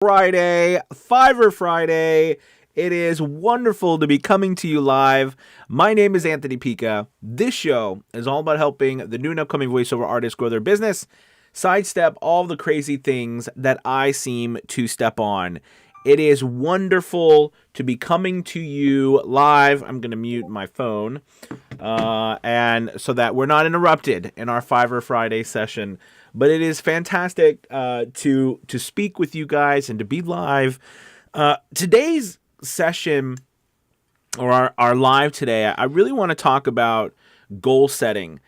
Friday, Fiverr Friday. It is wonderful to be coming to you live. My name is Anthony Pica. This show is all about helping the new and upcoming voiceover artists grow their business, sidestep all the crazy things that I seem to step on. It is wonderful to be coming to you live. I'm going to mute my phone and so that we're not interrupted in our Fiverr Friday session. But it is fantastic to speak with you guys and to be live. Today's session, or our live today, I really want to talk about goal setting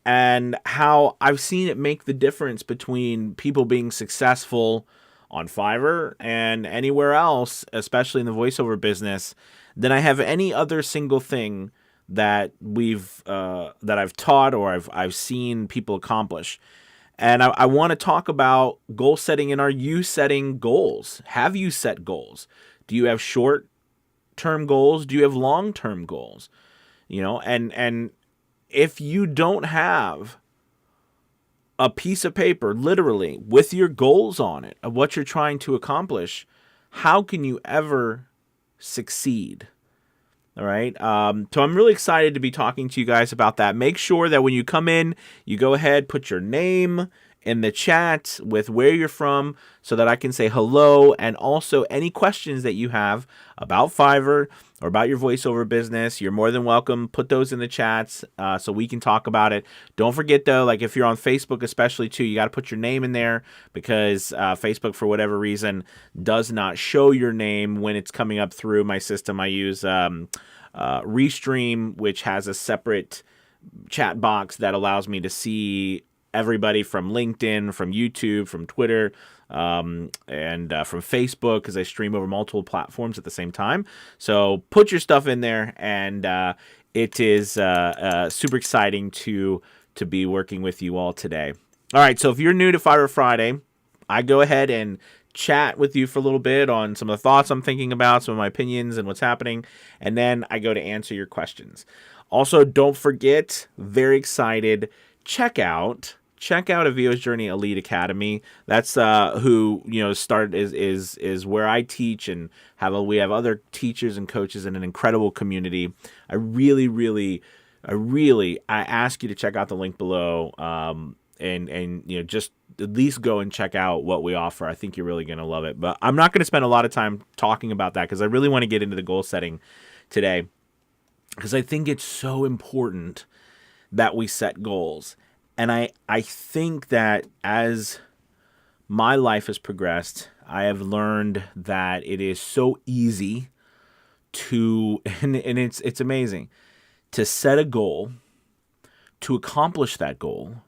and how I've seen it make the difference between people being successful on Fiverr and anywhere else, especially in the voiceover business, than I have any other single thing that I've taught or I've seen people accomplish. And I want to talk about goal setting, and are you setting goals? Have you set goals? Do you have short-term goals? Do you have long-term goals? And if you don't have a piece of paper, literally, with your goals on it, of what you're trying to accomplish, how can you ever succeed? All right. So I'm really excited to be talking to you guys about that. Make sure that when you come in, you go ahead, put your name in the chat with where you're from so that I can say hello, and also any questions that you have about Fiverr or about your voiceover business, you're more than welcome. Put those in the chats so we can talk about it. Don't forget, though, like if you're on Facebook especially, too, you got to put your name in there because Facebook, for whatever reason, does not show your name when it's coming up through my system. I use Restream, which has a separate chat box that allows me to see everybody from LinkedIn, from YouTube, from Twitter, and from Facebook, because I stream over multiple platforms at the same time. So put your stuff in there, and it is super exciting to be working with you all today. All right, so if you're new to Fiverr Friday, I go ahead and chat with you for a little bit on some of the thoughts I'm thinking about, some of my opinions and what's happening, and then I go to answer your questions. Also, don't forget, very excited, check out Avio's Journey Elite Academy. That's who started is where I teach, and we have other teachers and coaches in an incredible community. I ask you to check out the link below, and just at least go and check out what we offer. I think you're really going to love it. But I'm not going to spend a lot of time talking about that because I really want to get into the goal setting today, because I think it's so important that we set goals. And I think that as my life has progressed, I have learned that it is so easy to, and it's amazing, to set a goal, to accomplish that goal,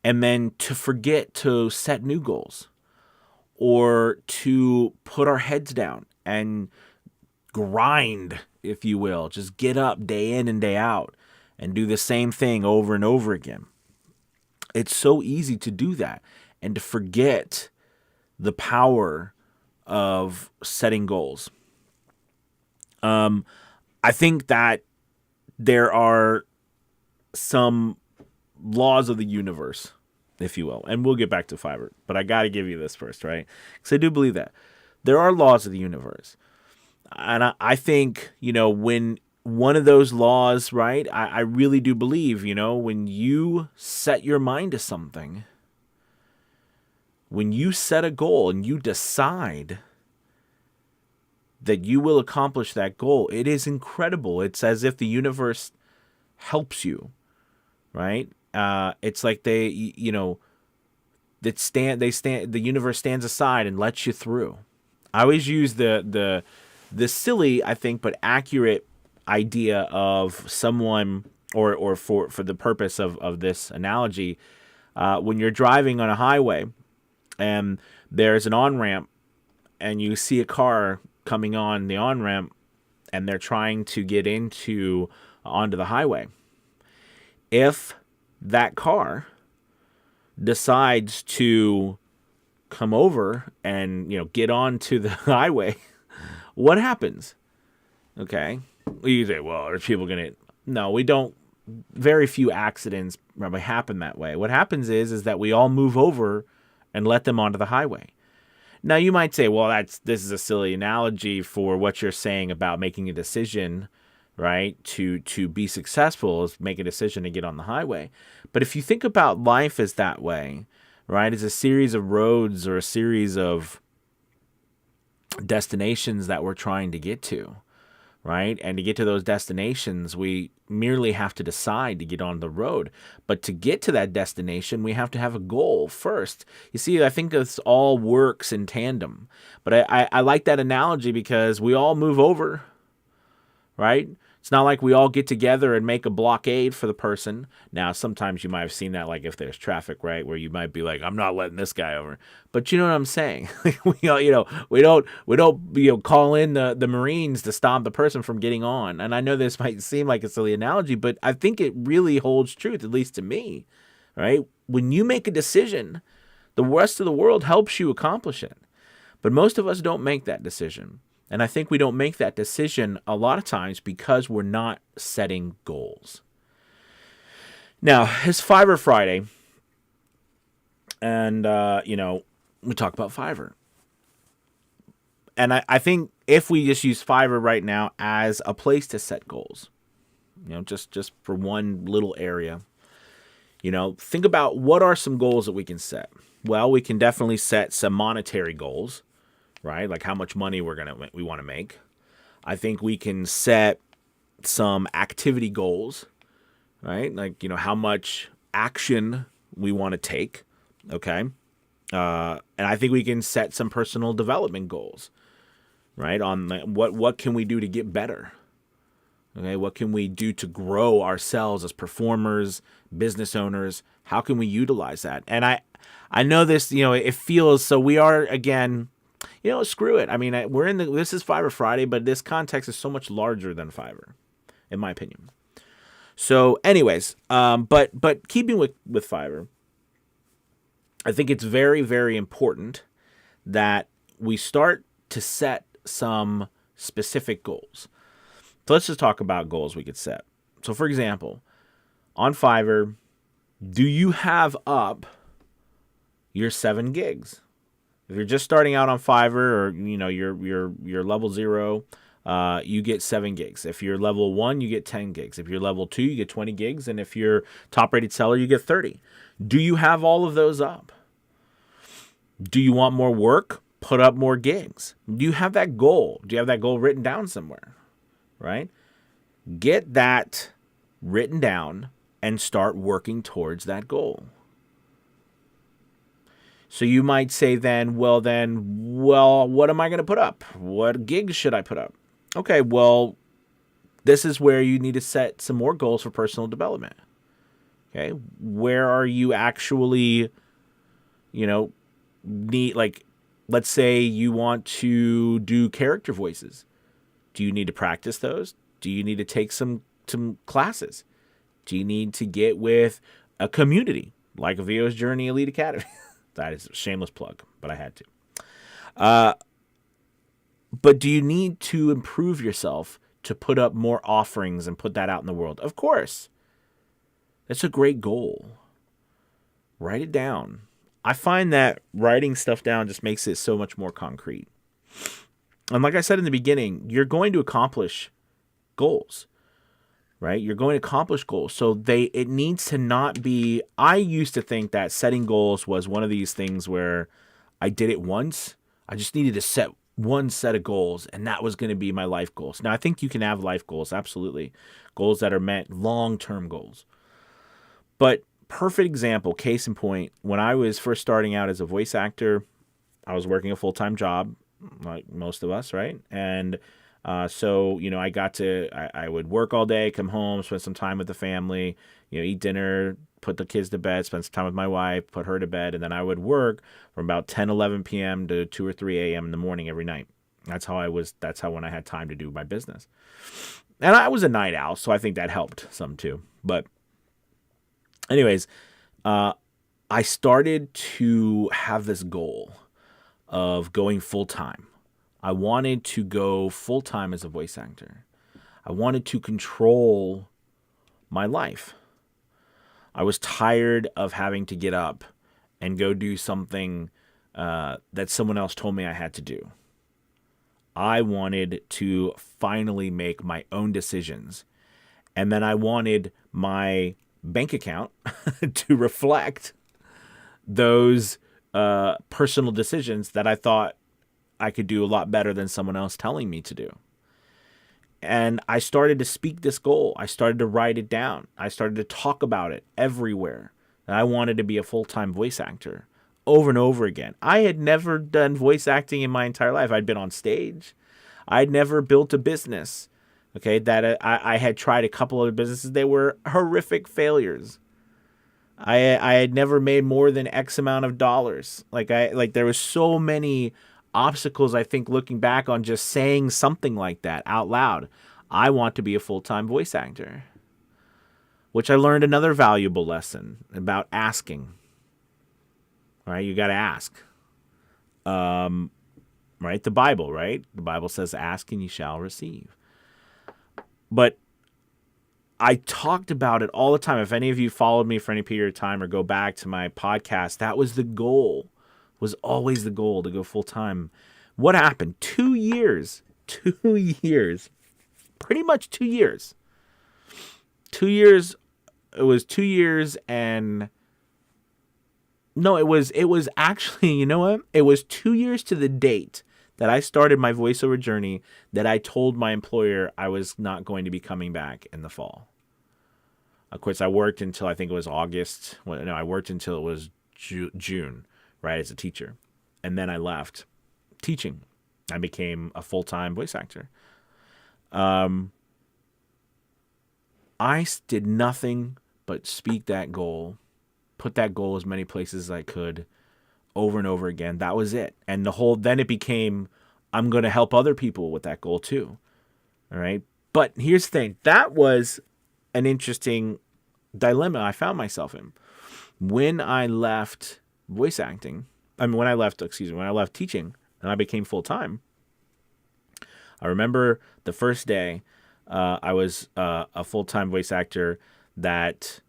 and then to forget to set new goals, or to put our heads down and grind, if you will, just get up day in and day out and do the same thing over and over again. It's so easy to do that and to forget the power of setting goals. I think that there are some laws of the universe, if you will, and we'll get back to Fiverr, but I got to give you this first, right? Because I do believe that there are laws of the universe. And I think, when one of those laws, right, I really do believe, when you set your mind to something, when you set a goal and you decide that you will accomplish that goal, it is incredible. It's as if the universe helps you, right? It's like the universe stands aside and lets you through. I always use the silly, I think, but accurate idea of someone, or for the purpose of this analogy, when you're driving on a highway and there's an on-ramp and you see a car coming on the on-ramp and they're trying to get onto the highway. If that car decides to come over and get onto the highway, what happens? Okay. You say, well, are people going to... No, we don't. Very few accidents probably happen that way. What happens is that we all move over and let them onto the highway. Now you might say, well, this is a silly analogy for what you're saying about making a decision, right? To be successful is make a decision to get on the highway. But if you think about life as that way, right? As a series of roads or a series of destinations that we're trying to get to, right? And to get to those destinations, we merely have to decide to get on the road. But to get to that destination, we have to have a goal first. You see, I think this all works in tandem. But I like that analogy because we all move over, right? It's not like we all get together and make a blockade for the person. Now, sometimes you might have seen that, like if there's traffic, right, where you might be like, "I'm not letting this guy over." But you know what I'm saying? we all, we don't call in the Marines to stop the person from getting on. And I know this might seem like a silly analogy, but I think it really holds truth, at least to me, right? When you make a decision, the rest of the world helps you accomplish it. But most of us don't make that decision. And I think we don't make that decision a lot of times because we're not setting goals. Now, it's Fiverr Friday. And, we talk about Fiverr. And I think if we just use Fiverr right now as a place to set goals, just for one little area, think about what are some goals that we can set. Well, we can definitely set some monetary goals, right? Like how much money we want to make. I think we can set some activity goals, right? Like, how much action we want to take. Okay. And I think we can set some personal development goals, right? On what can we do to get better? Okay. What can we do to grow ourselves as performers, business owners? How can we utilize that? And I know this, it feels, so we are, again, screw it. I mean, this is Fiverr Friday, but this context is so much larger than Fiverr, in my opinion. So anyways, but keeping with Fiverr, I think it's very, very important that we start to set some specific goals. So let's just talk about goals we could set. So for example, on Fiverr, do you have up your 7 gigs? If you're just starting out on Fiverr, or you're level 0, you get 7 gigs. If you're level 1, you get 10 gigs. If you're level 2, you get 20 gigs. And if you're top rated seller, you get 30. Do you have all of those up? Do you want more work? Put up more gigs. Do you have that goal? Do you have that goal written down somewhere? Right? Get that written down and start working towards that goal. So you might say then, what am I going to put up? What gigs should I put up? Okay, well, this is where you need to set some more goals for personal development. Okay, where are you actually, let's say you want to do character voices. Do you need to practice those? Do you need to take some classes? Do you need to get with a community like a VO's Journey Elite Academy? That is a shameless plug, but I had to. But do you need to improve yourself to put up more offerings and put that out in the world? Of course. That's a great goal. Write it down. I find that writing stuff down just makes it so much more concrete. And like I said in the beginning, you're going to accomplish goals, right? You're going to accomplish goals. So it needs to not be, I used to think that setting goals was one of these things where I did it once. I just needed to set one set of goals, and that was going to be my life goals. Now, I think you can have life goals, absolutely. Goals that are meant long-term goals. But perfect example, case in point, when I was first starting out as a voice actor, I was working a full-time job, like most of us, right? And so, I would work all day, come home, spend some time with the family, eat dinner, put the kids to bed, spend some time with my wife, put her to bed, and then I would work from about 10, 11 p.m. to 2 or 3 a.m. in the morning every night. That's how when I had time to do my business. And I was a night owl, so I think that helped some too. But anyways, I started to have this goal of going full-time. I wanted to go full-time as a voice actor. I wanted to control my life. I was tired of having to get up and go do something that someone else told me I had to do. I wanted to finally make my own decisions. And then I wanted my bank account to reflect those personal decisions that I thought I could do a lot better than someone else telling me to do. And I started to speak this goal. I started to write it down. I started to talk about it everywhere. And I wanted to be a full-time voice actor over and over again. I had never done voice acting in my entire life. I'd been on stage. I'd never built a business. Okay, that I had tried a couple other businesses. They were horrific failures. I had never made more than X amount of dollars. Like there was so many obstacles, I think, looking back on just saying something like that out loud. I want to be a full-time voice actor. Which I learned another valuable lesson about asking. All right, you got to ask. Right, the Bible, right? The Bible says, ask and you shall receive. But I talked about it all the time. If any of you followed me for any period of time or go back to my podcast, that was the goal. Was always the goal, to go full time. What happened? 2 years. 2 years. Pretty much 2 years. 2 years. It was 2 years and... No, it was actually, you know what? It was 2 years to the date that I started my voiceover journey that I told my employer I was not going to be coming back in the fall. Of course, I worked until I think it was August. Well, no, I worked until it was June, right, as a teacher. And then I left teaching. I became a full-time voice actor. I did nothing but speak that goal, put that goal as many places as I could over and over again. That was it. And then it became, I'm going to help other people with that goal too. All right. But here's the thing. That was an interesting dilemma I found myself in. When I left teaching and I became full-time, I remember the first day I was a full-time voice actor that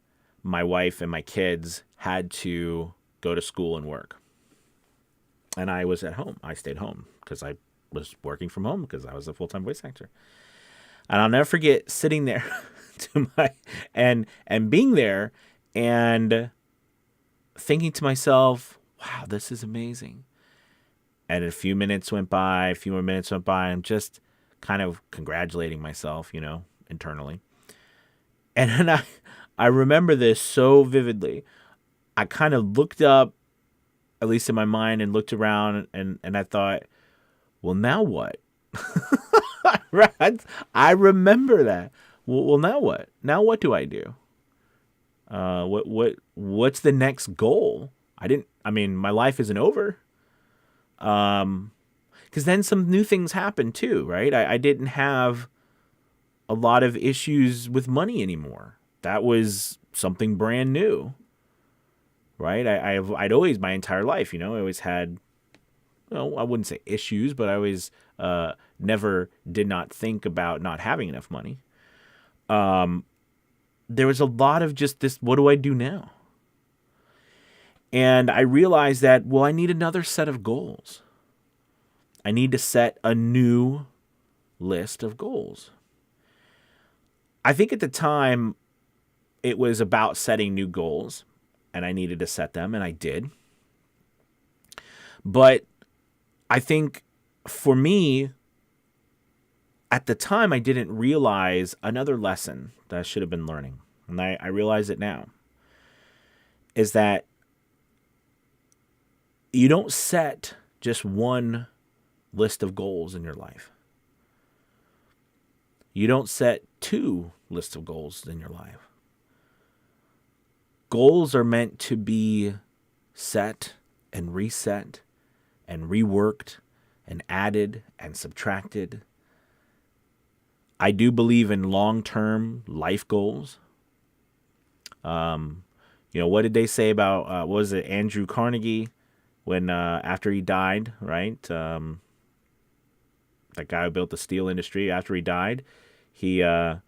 my wife and my kids had to go to school and work. And I was at home. I stayed home because I was working from home because I was a full-time voice actor. And I'll never forget sitting there and being there and thinking to myself, wow, this is amazing. And a few more minutes went by, and I'm just kind of congratulating myself, internally. And then I remember this so vividly. I kind of looked up, at least in my mind, and looked around and I thought, well, now what? Right? I remember that. Well, now what? Now what do I do? What's the next goal? My life isn't over. Because then some new things happened too, right? I didn't have a lot of issues with money anymore. That was something brand new, right? I'd always, my entire life, I always had, I wouldn't say issues, but I always never did not think about not having enough money. There was a lot of just this, what do I do now? And I realized that, well, I need another set of goals. I need to set a new list of goals. I think at the time it was about setting new goals, and I needed to set them, and I did. But I think for me, at the time, I didn't realize another lesson that I should have been learning, and I realize it now, is that you don't set just one list of goals in your life. You don't set two lists of goals in your life. Goals are meant to be set and reset and reworked and added and subtracted. I do believe in long-term life goals. What did they say about, what was it, Andrew Carnegie, when after he died, right? That guy who built the steel industry, after he died, they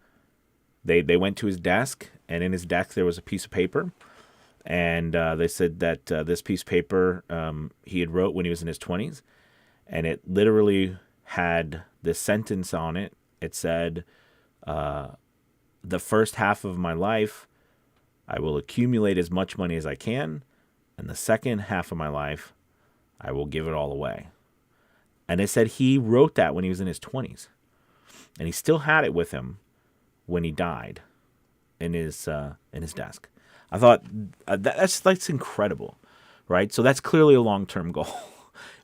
went to his desk, and in his desk there was a piece of paper, And they said that this piece of paper he had wrote when he was in his 20s, and it literally had this sentence on it. It said, the first half of my life, I will accumulate as much money as I can, and the second half of my life, I will give it all away. And it said he wrote that when he was in his 20s, and he still had it with him when he died in his desk. I thought that's incredible, right? So that's clearly a long-term goal.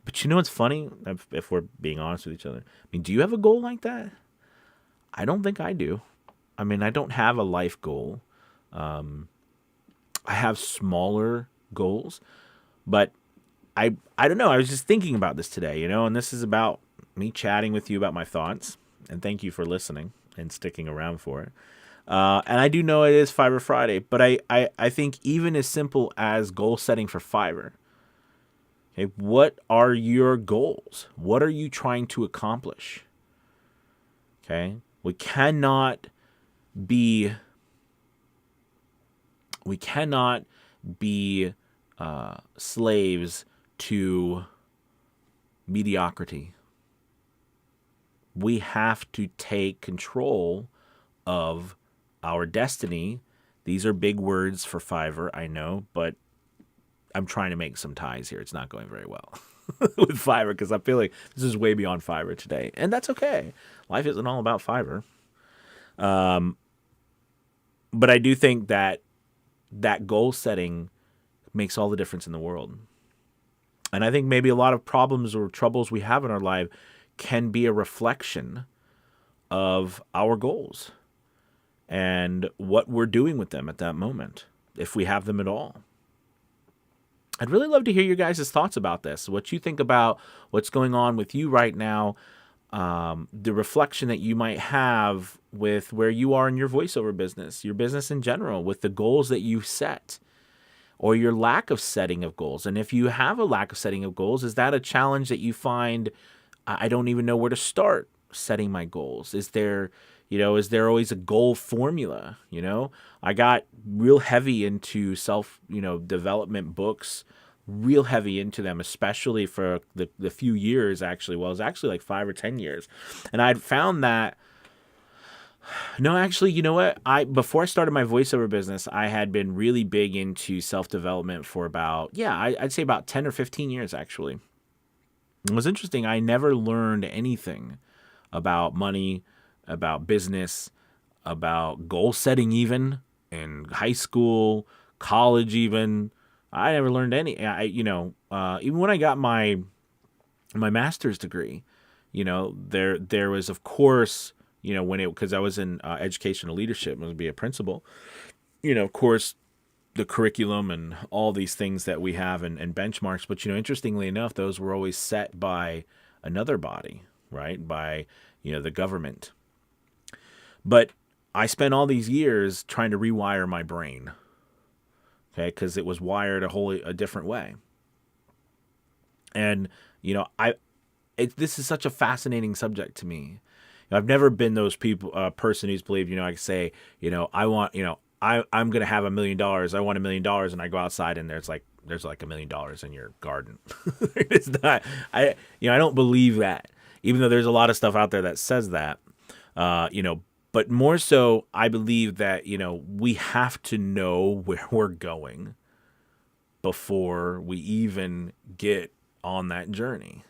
But you know what's funny? If we're being honest with each other, I mean, do you have a goal like that? I don't think I do. I mean, I don't have a life goal. I have smaller goals, but I don't know. I was just thinking about this today, and this is about me chatting with you about my thoughts. And thank you for listening and sticking around for it. And I do know it is Fiverr Friday, but I think even as simple as goal setting for Fiverr, okay, what are your goals? What are you trying to accomplish? Okay, we cannot be slaves to mediocrity. We have to take control of our destiny. These are big words for Fiverr, I know, but I'm trying to make some ties here. It's not going very well with Fiverr because I feel like this is way beyond Fiverr today. And that's okay. Life isn't all about Fiverr. But I do think that goal setting makes all the difference in the world. And I think maybe a lot of problems or troubles we have in our life can be a reflection of our goals and what we're doing with them at that moment, if we have them at all. I'd really love to hear your guys' thoughts about this, what you think about what's going on with you right now, the reflection that you might have with where you are in your voiceover business, your business in general, with the goals that you set, or your lack of setting of goals. And if you have a lack of setting of goals, is that a challenge that you find, I don't even know where to start setting my goals? Is there always a goal formula? I got real heavy into development books, real heavy into them, especially for the few years, actually. Well, it was actually like 5 or 10 years. And I'd found that, no, actually, you know what? Before I started my voiceover business, I had been really big into self-development for I'd say about 10 or 15 years, actually. It was interesting. I never learned anything about money, about business, about goal setting, even in high school, college, even. I never learned any. Even when I got my master's degree, there was, of course, because I was in educational leadership, I was to be a principal. Of course, the curriculum and all these things that we have and benchmarks. But, interestingly enough, those were always set by another body, right? By, the government. But I spent all these years trying to rewire my brain, okay, because it was wired a different way. And, this is such a fascinating subject to me. I've never been those person who's believed, I say, I want, I'm going to have $1 million. I want $1 million. And I go outside and there's like $1 million in your garden. It's not, I don't believe that, even though there's a lot of stuff out there that says that, but more so I believe that, we have to know where we're going before we even get on that journey.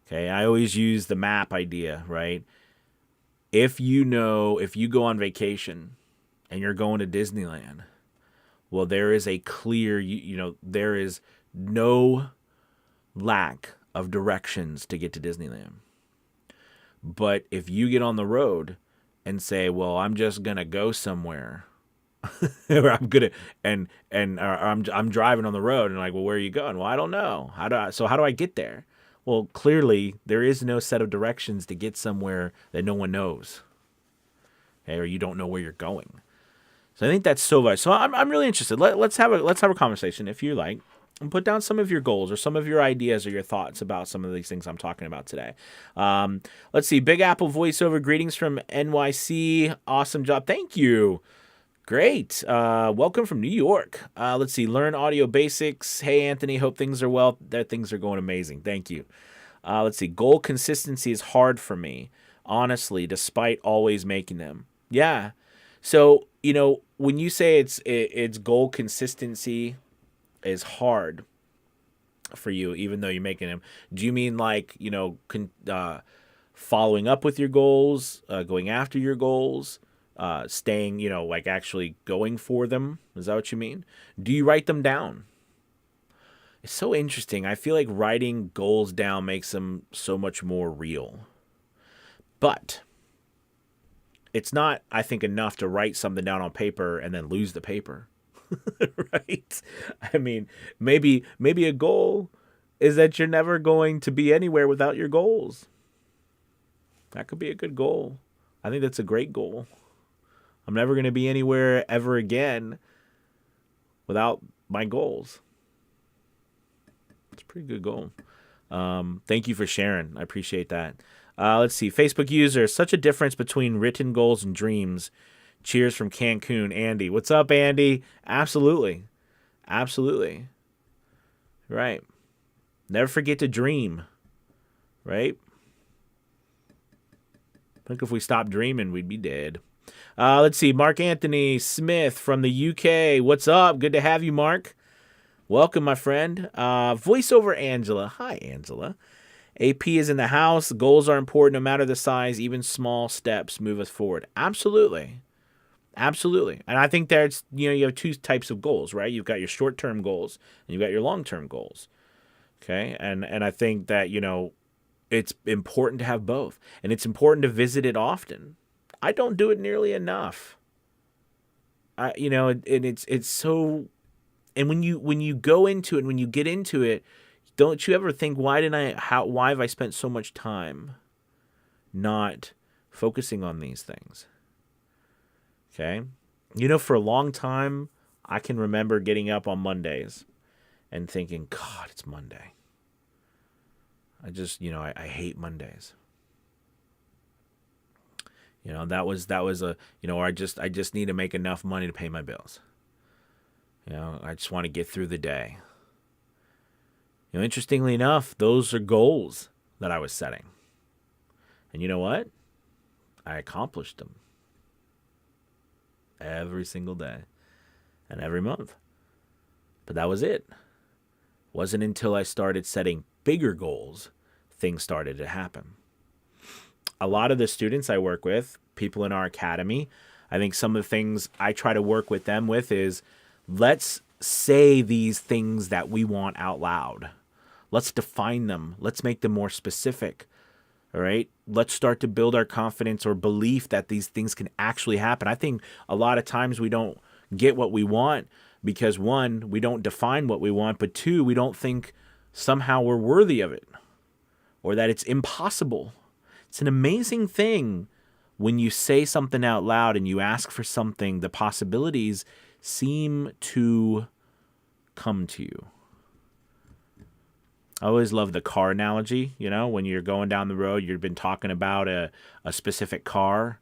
Okay. I always use the map idea, right? If you go on vacation and you're going to Disneyland, well, there is a clear, there is no lack of directions to get to Disneyland. But if you get on the road and say, well, I'm just going to go somewhere, or I'm driving on the road and like, well, where are you going? Well, I don't know. How do I get there? Well, clearly there is no set of directions to get somewhere that no one knows, okay, or you don't know where you're going. So I think that's so vital. So I'm really interested. Let's have a conversation, if you like, and put down some of your goals or some of your ideas or your thoughts about some of these things I'm talking about today. Let's see. Big Apple voiceover greetings from NYC. Awesome job. Thank you. Great. Welcome from New York. Let's see. Learn audio basics. Hey, Anthony. Hope things are well. That things are going amazing. Thank you. Let's see. Goal consistency is hard for me, honestly, despite always making them. Yeah. So when you say it's goal consistency is hard for you, even though you're making them, do you mean like following up with your goals, going after your goals, staying, like actually going for them? Is that what you mean? Do you write them down? It's so interesting. I feel like writing goals down makes them so much more real. But it's not, I think, enough to write something down on paper and then lose the paper. Right? I mean, maybe a goal is that you're never going to be anywhere without your goals. That could be a good goal. I think that's a great goal. I'm never going to be anywhere ever again without my goals. It's a pretty good goal. Thank you for sharing. I appreciate that. Let's see. Facebook user, such a difference between written goals and dreams. Cheers from Cancun. Andy. What's up, Andy? Absolutely. Absolutely. Right. Never forget to dream. Right? I think if we stopped dreaming, we'd be dead. Let's see. Mark Anthony Smith from the UK. What's up? Good to have you, Mark. Welcome, my friend. Voiceover Angela. Hi, Angela. AP is in the house. Goals are important no matter the size. Even small steps move us forward. Absolutely. Absolutely. And I think there's, you have two types of goals, right? You've got your short-term goals and you've got your long-term goals. Okay? And I think that, it's important to have both. And it's important to visit it often. I don't do it nearly enough. And it's so, and when you go into it, when you get into it, don't you ever think, why have I spent so much time not focusing on these things? Okay. For a long time, I can remember getting up on Mondays and thinking, God, it's Monday. I just, I hate Mondays. That was a, or I just need to make enough money to pay my bills. I just want to get through the day. Interestingly enough, those are goals that I was setting. And you know what? I accomplished them. Every single day. And every month. But that was it. Wasn't until I started setting bigger goals, things started to happen. A lot of the students I work with, people in our academy, I think some of the things I try to work with them with is, let's say these things that we want out loud. Let's define them. Let's make them more specific. All right. Let's start to build our confidence or belief that these things can actually happen. I think a lot of times we don't get what we want because, one, we don't define what we want, but two, we don't think somehow we're worthy of it or that it's impossible. It's an amazing thing when you say something out loud and you ask for something, the possibilities seem to come to you. I always love the car analogy, when you're going down the road, you've been talking about a specific car,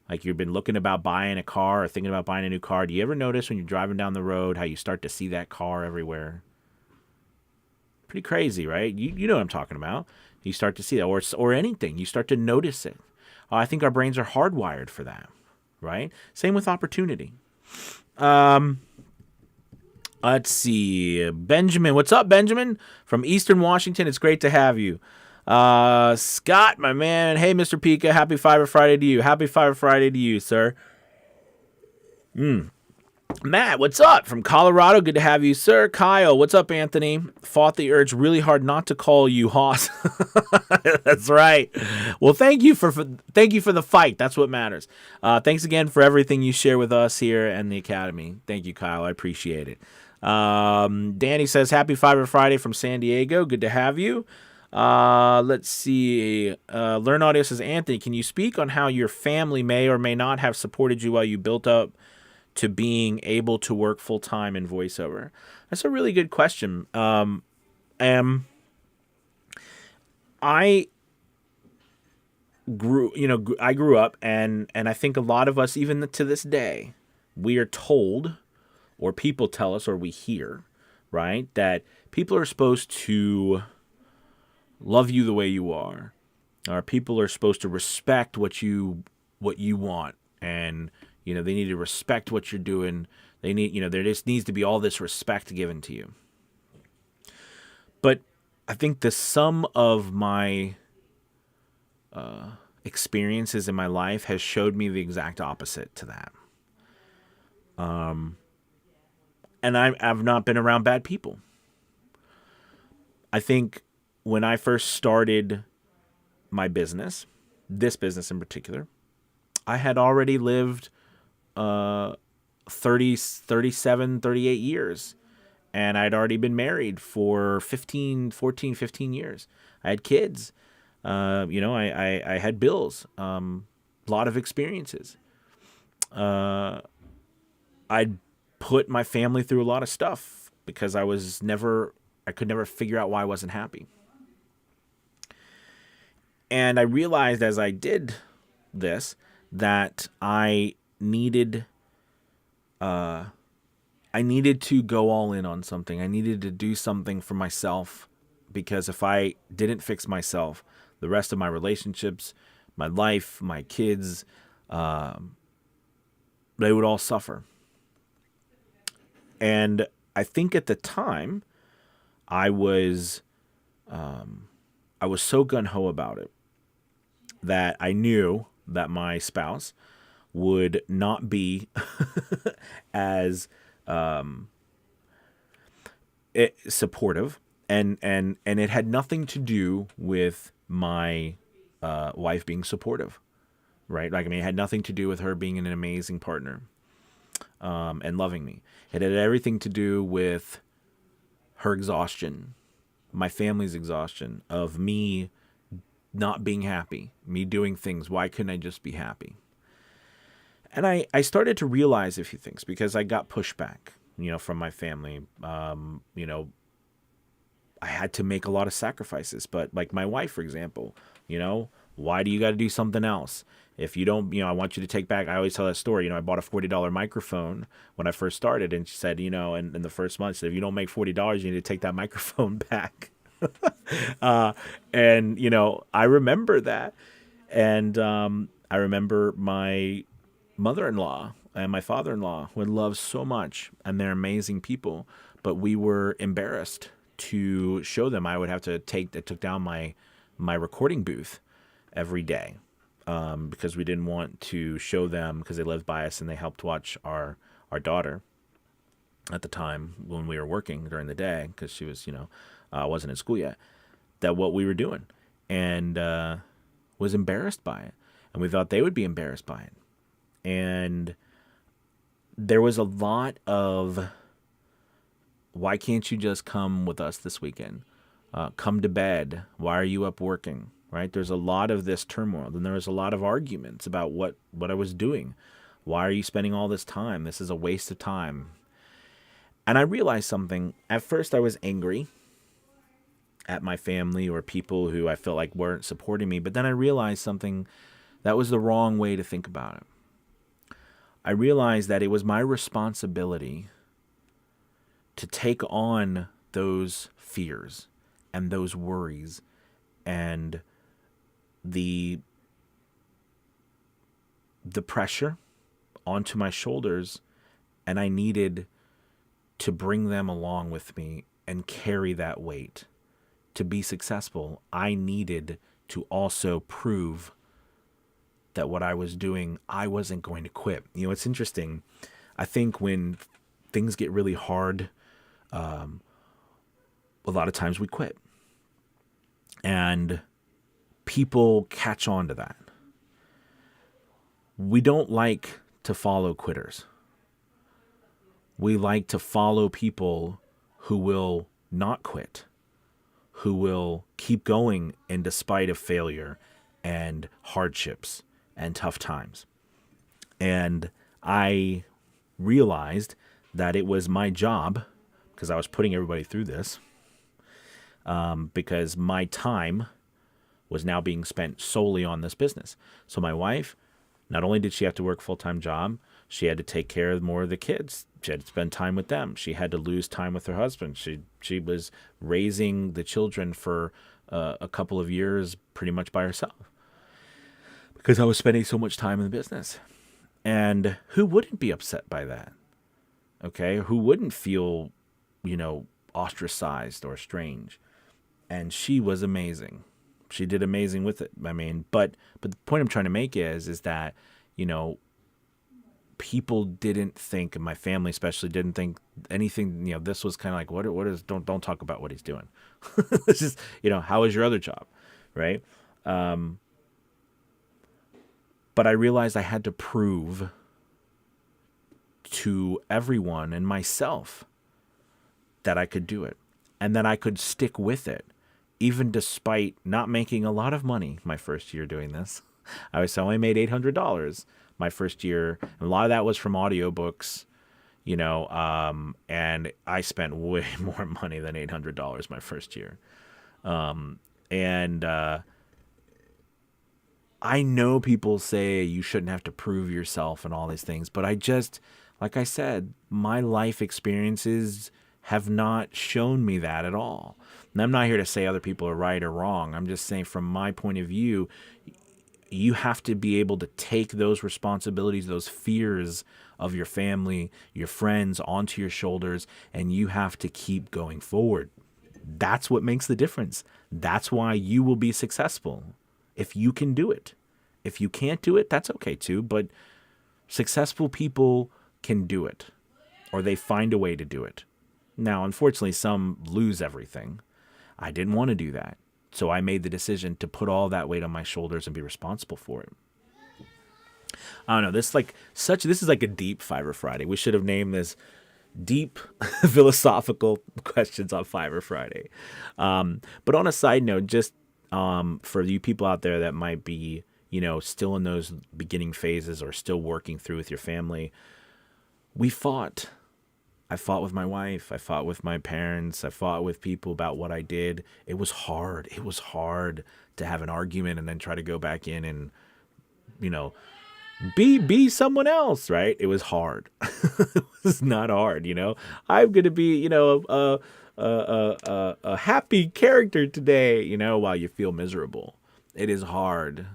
like you've been looking about buying a car or thinking about buying a new car. Do you ever notice when you're driving down the road how you start to see that car everywhere? Pretty crazy, right? You know what I'm talking about. You start to see that, or anything. You start to notice it. I think our brains are hardwired for that, right? Same with opportunity. Let's see. Benjamin. What's up, Benjamin? From Eastern Washington. It's great to have you. Scott, my man. Hey, Mr. Pika. Happy Fiverr Friday to you. Happy Fiverr Friday to you, sir. Matt, what's up? From Colorado. Good to have you, sir. Kyle, what's up, Anthony? Fought the urge really hard not to call you Hoss. That's right. Well, thank you for the fight. That's what matters. Thanks again for everything you share with us here and the Academy. Thank you, Kyle. I appreciate it. Danny says, happy Fiverr Friday from San Diego. Good to have you. Let's see. Learn Audio says, Anthony, can you speak on how your family may or may not have supported you while you built up to being able to work full time in voiceover? That's a really good question. I grew up and I think a lot of us, even to this day, we are told, or people tell us, or we hear, right, that people are supposed to love you the way you are, or people are supposed to respect what you want, and they need to respect what you're doing. They need, there just needs to be all this respect given to you. But I think the sum of my experiences in my life has showed me the exact opposite to that. And I've not been around bad people. I think when I first started my business, this business in particular, I had already lived 37, 38 years. And I'd already been married for 15 years. I had kids. I had bills. A lot of experiences. I'd put my family through a lot of stuff because I could never figure out why I wasn't happy. And I realized as I did this that I needed to go all in on something. I needed to do something for myself, because if I didn't fix myself, the rest of my relationships, my life, my kids, they would all suffer. And I think at the time, I was so gung-ho about it that I knew that my spouse would not be as supportive, and it had nothing to do with my wife being supportive, right? Like, I mean, it had nothing to do with her being an amazing partner and loving me. It had everything to do with her exhaustion, my family's exhaustion of me not being happy, me doing things. Why couldn't I just be happy? And I started to realize a few things because I got pushback, from my family. I had to make a lot of sacrifices. But like my wife, for example, why do you got to do something else? If you don't, I want you to take back. I always tell that story. I bought a $40 microphone when I first started, and she said, in the first month, she said, if you don't make $40, you need to take that microphone back. And I remember that, and I remember my mother-in-law and my father-in-law would love so much, and they're amazing people, but we were embarrassed to show them. I would have to took down my recording booth every day, because we didn't want to show them, because they lived by us and they helped watch our daughter at the time when we were working during the day, because she was, wasn't in school yet, that what we were doing, and was embarrassed by it. And we thought they would be embarrassed by it. And there was a lot of, why can't you just come with us this weekend? Come to bed. Why are you up working? Right? There's a lot of this turmoil. And there was a lot of arguments about what I was doing. Why are you spending all this time? This is a waste of time. And I realized something. At first I was angry at my family or people who I felt like weren't supporting me. But then I realized something. That was the wrong way to think about it. I realized that it was my responsibility to take on those fears and those worries and the pressure onto my shoulders, and I needed to bring them along with me and carry that weight. To be successful, I needed to also prove that what I was doing, I wasn't going to quit. It's interesting. I think when things get really hard, a lot of times we quit. And people catch on to that. We don't like to follow quitters. We like to follow people who will not quit, who will keep going in despite of failure and hardships and tough times. And I realized that it was my job, because I was putting everybody through this, because my time was now being spent solely on this business. So my wife, Not only did she have to work a full-time job, she had to take care of more of the kids. She had to spend time with them. She had to lose time with her husband. She was raising the children for a couple of years pretty much by herself because I was spending so much time in the business. And who wouldn't be upset by that? Okay, who wouldn't feel, ostracized or strange? And she was amazing. She did amazing with it. I mean, but the point I'm trying to make is that, people didn't think, and my family especially didn't think anything, this was kind of like, what is, don't talk about what he's doing. It's just, how is your other job? Right. But I realized I had to prove to everyone and myself that I could do it and that I could stick with it, even despite not making a lot of money my first year doing this. I only made $800 my first year. And a lot of that was from audiobooks, and I spent way more money than $800 my first year. I know people say you shouldn't have to prove yourself and all these things, but I just, like I said, my life experiences have not shown me that at all. And I'm not here to say other people are right or wrong. I'm just saying from my point of view, you have to be able to take those responsibilities, those fears of your family, your friends onto your shoulders, and you have to keep going forward. That's what makes the difference. That's why you will be successful if you can do it. If you can't do it, that's okay too, but successful people can do it, or they find a way to do it. Now, unfortunately, some lose everything. I didn't want to do that. So I made the decision to put all that weight on my shoulders and be responsible for it. I don't know. This is like a deep Fiverr Friday. We should have named this Deep Philosophical Questions on Fiverr Friday. But on a side note, just for you people out there that might be, still in those beginning phases or still working through with your family, we fought. I fought with my wife. I fought with my parents. I fought with people about what I did. It was hard. It was hard to have an argument and then try to go back in and, be someone else, right? It was hard. It was not hard, I'm going to be, a happy character today, while you feel miserable. It is hard.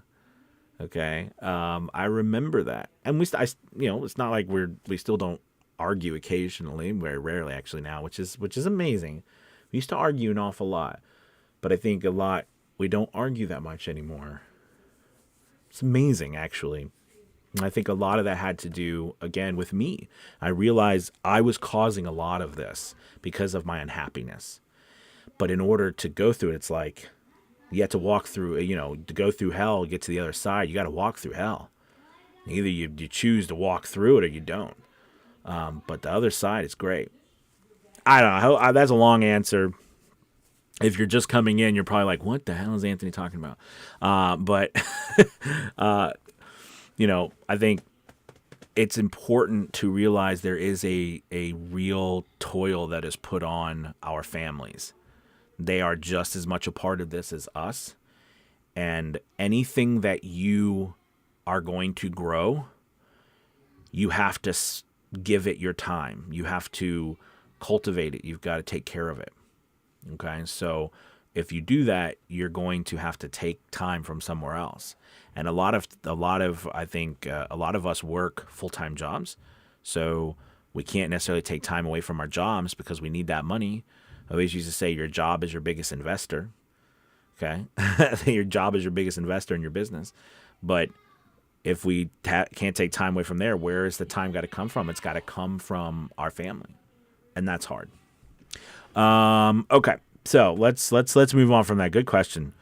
Okay. I remember that. And it's not like we still don't argue occasionally, very rarely actually now, which is amazing. We used to argue an awful lot, but I think we don't argue that much anymore. It's amazing, actually. And I think a lot of that had to do, again, with me. I realized I was causing a lot of this because of my unhappiness. But in order to go through it, it's like you have to walk through, to go through hell, get to the other side, you got to walk through hell. Either you choose to walk through it or you don't. But the other side is great. I don't know. That's a long answer. If you're just coming in, you're probably like, what the hell is Anthony talking about? But I think it's important to realize there is a real toil that is put on our families. They are just as much a part of this as us. And anything that you are going to grow, you have to give it your time. You have to cultivate it. You've got to take care of it. Okay. So if you do that, you're going to have to take time from somewhere else. And a lot of us work full-time jobs. So we can't necessarily take time away from our jobs because we need that money. I always used to say your job is your biggest investor. Okay. Your job is your biggest investor in your business. But if we can't take time away from there, where is the time got to come from? It's got to come from our family, and that's hard. Okay, so let's move on from that. Good question.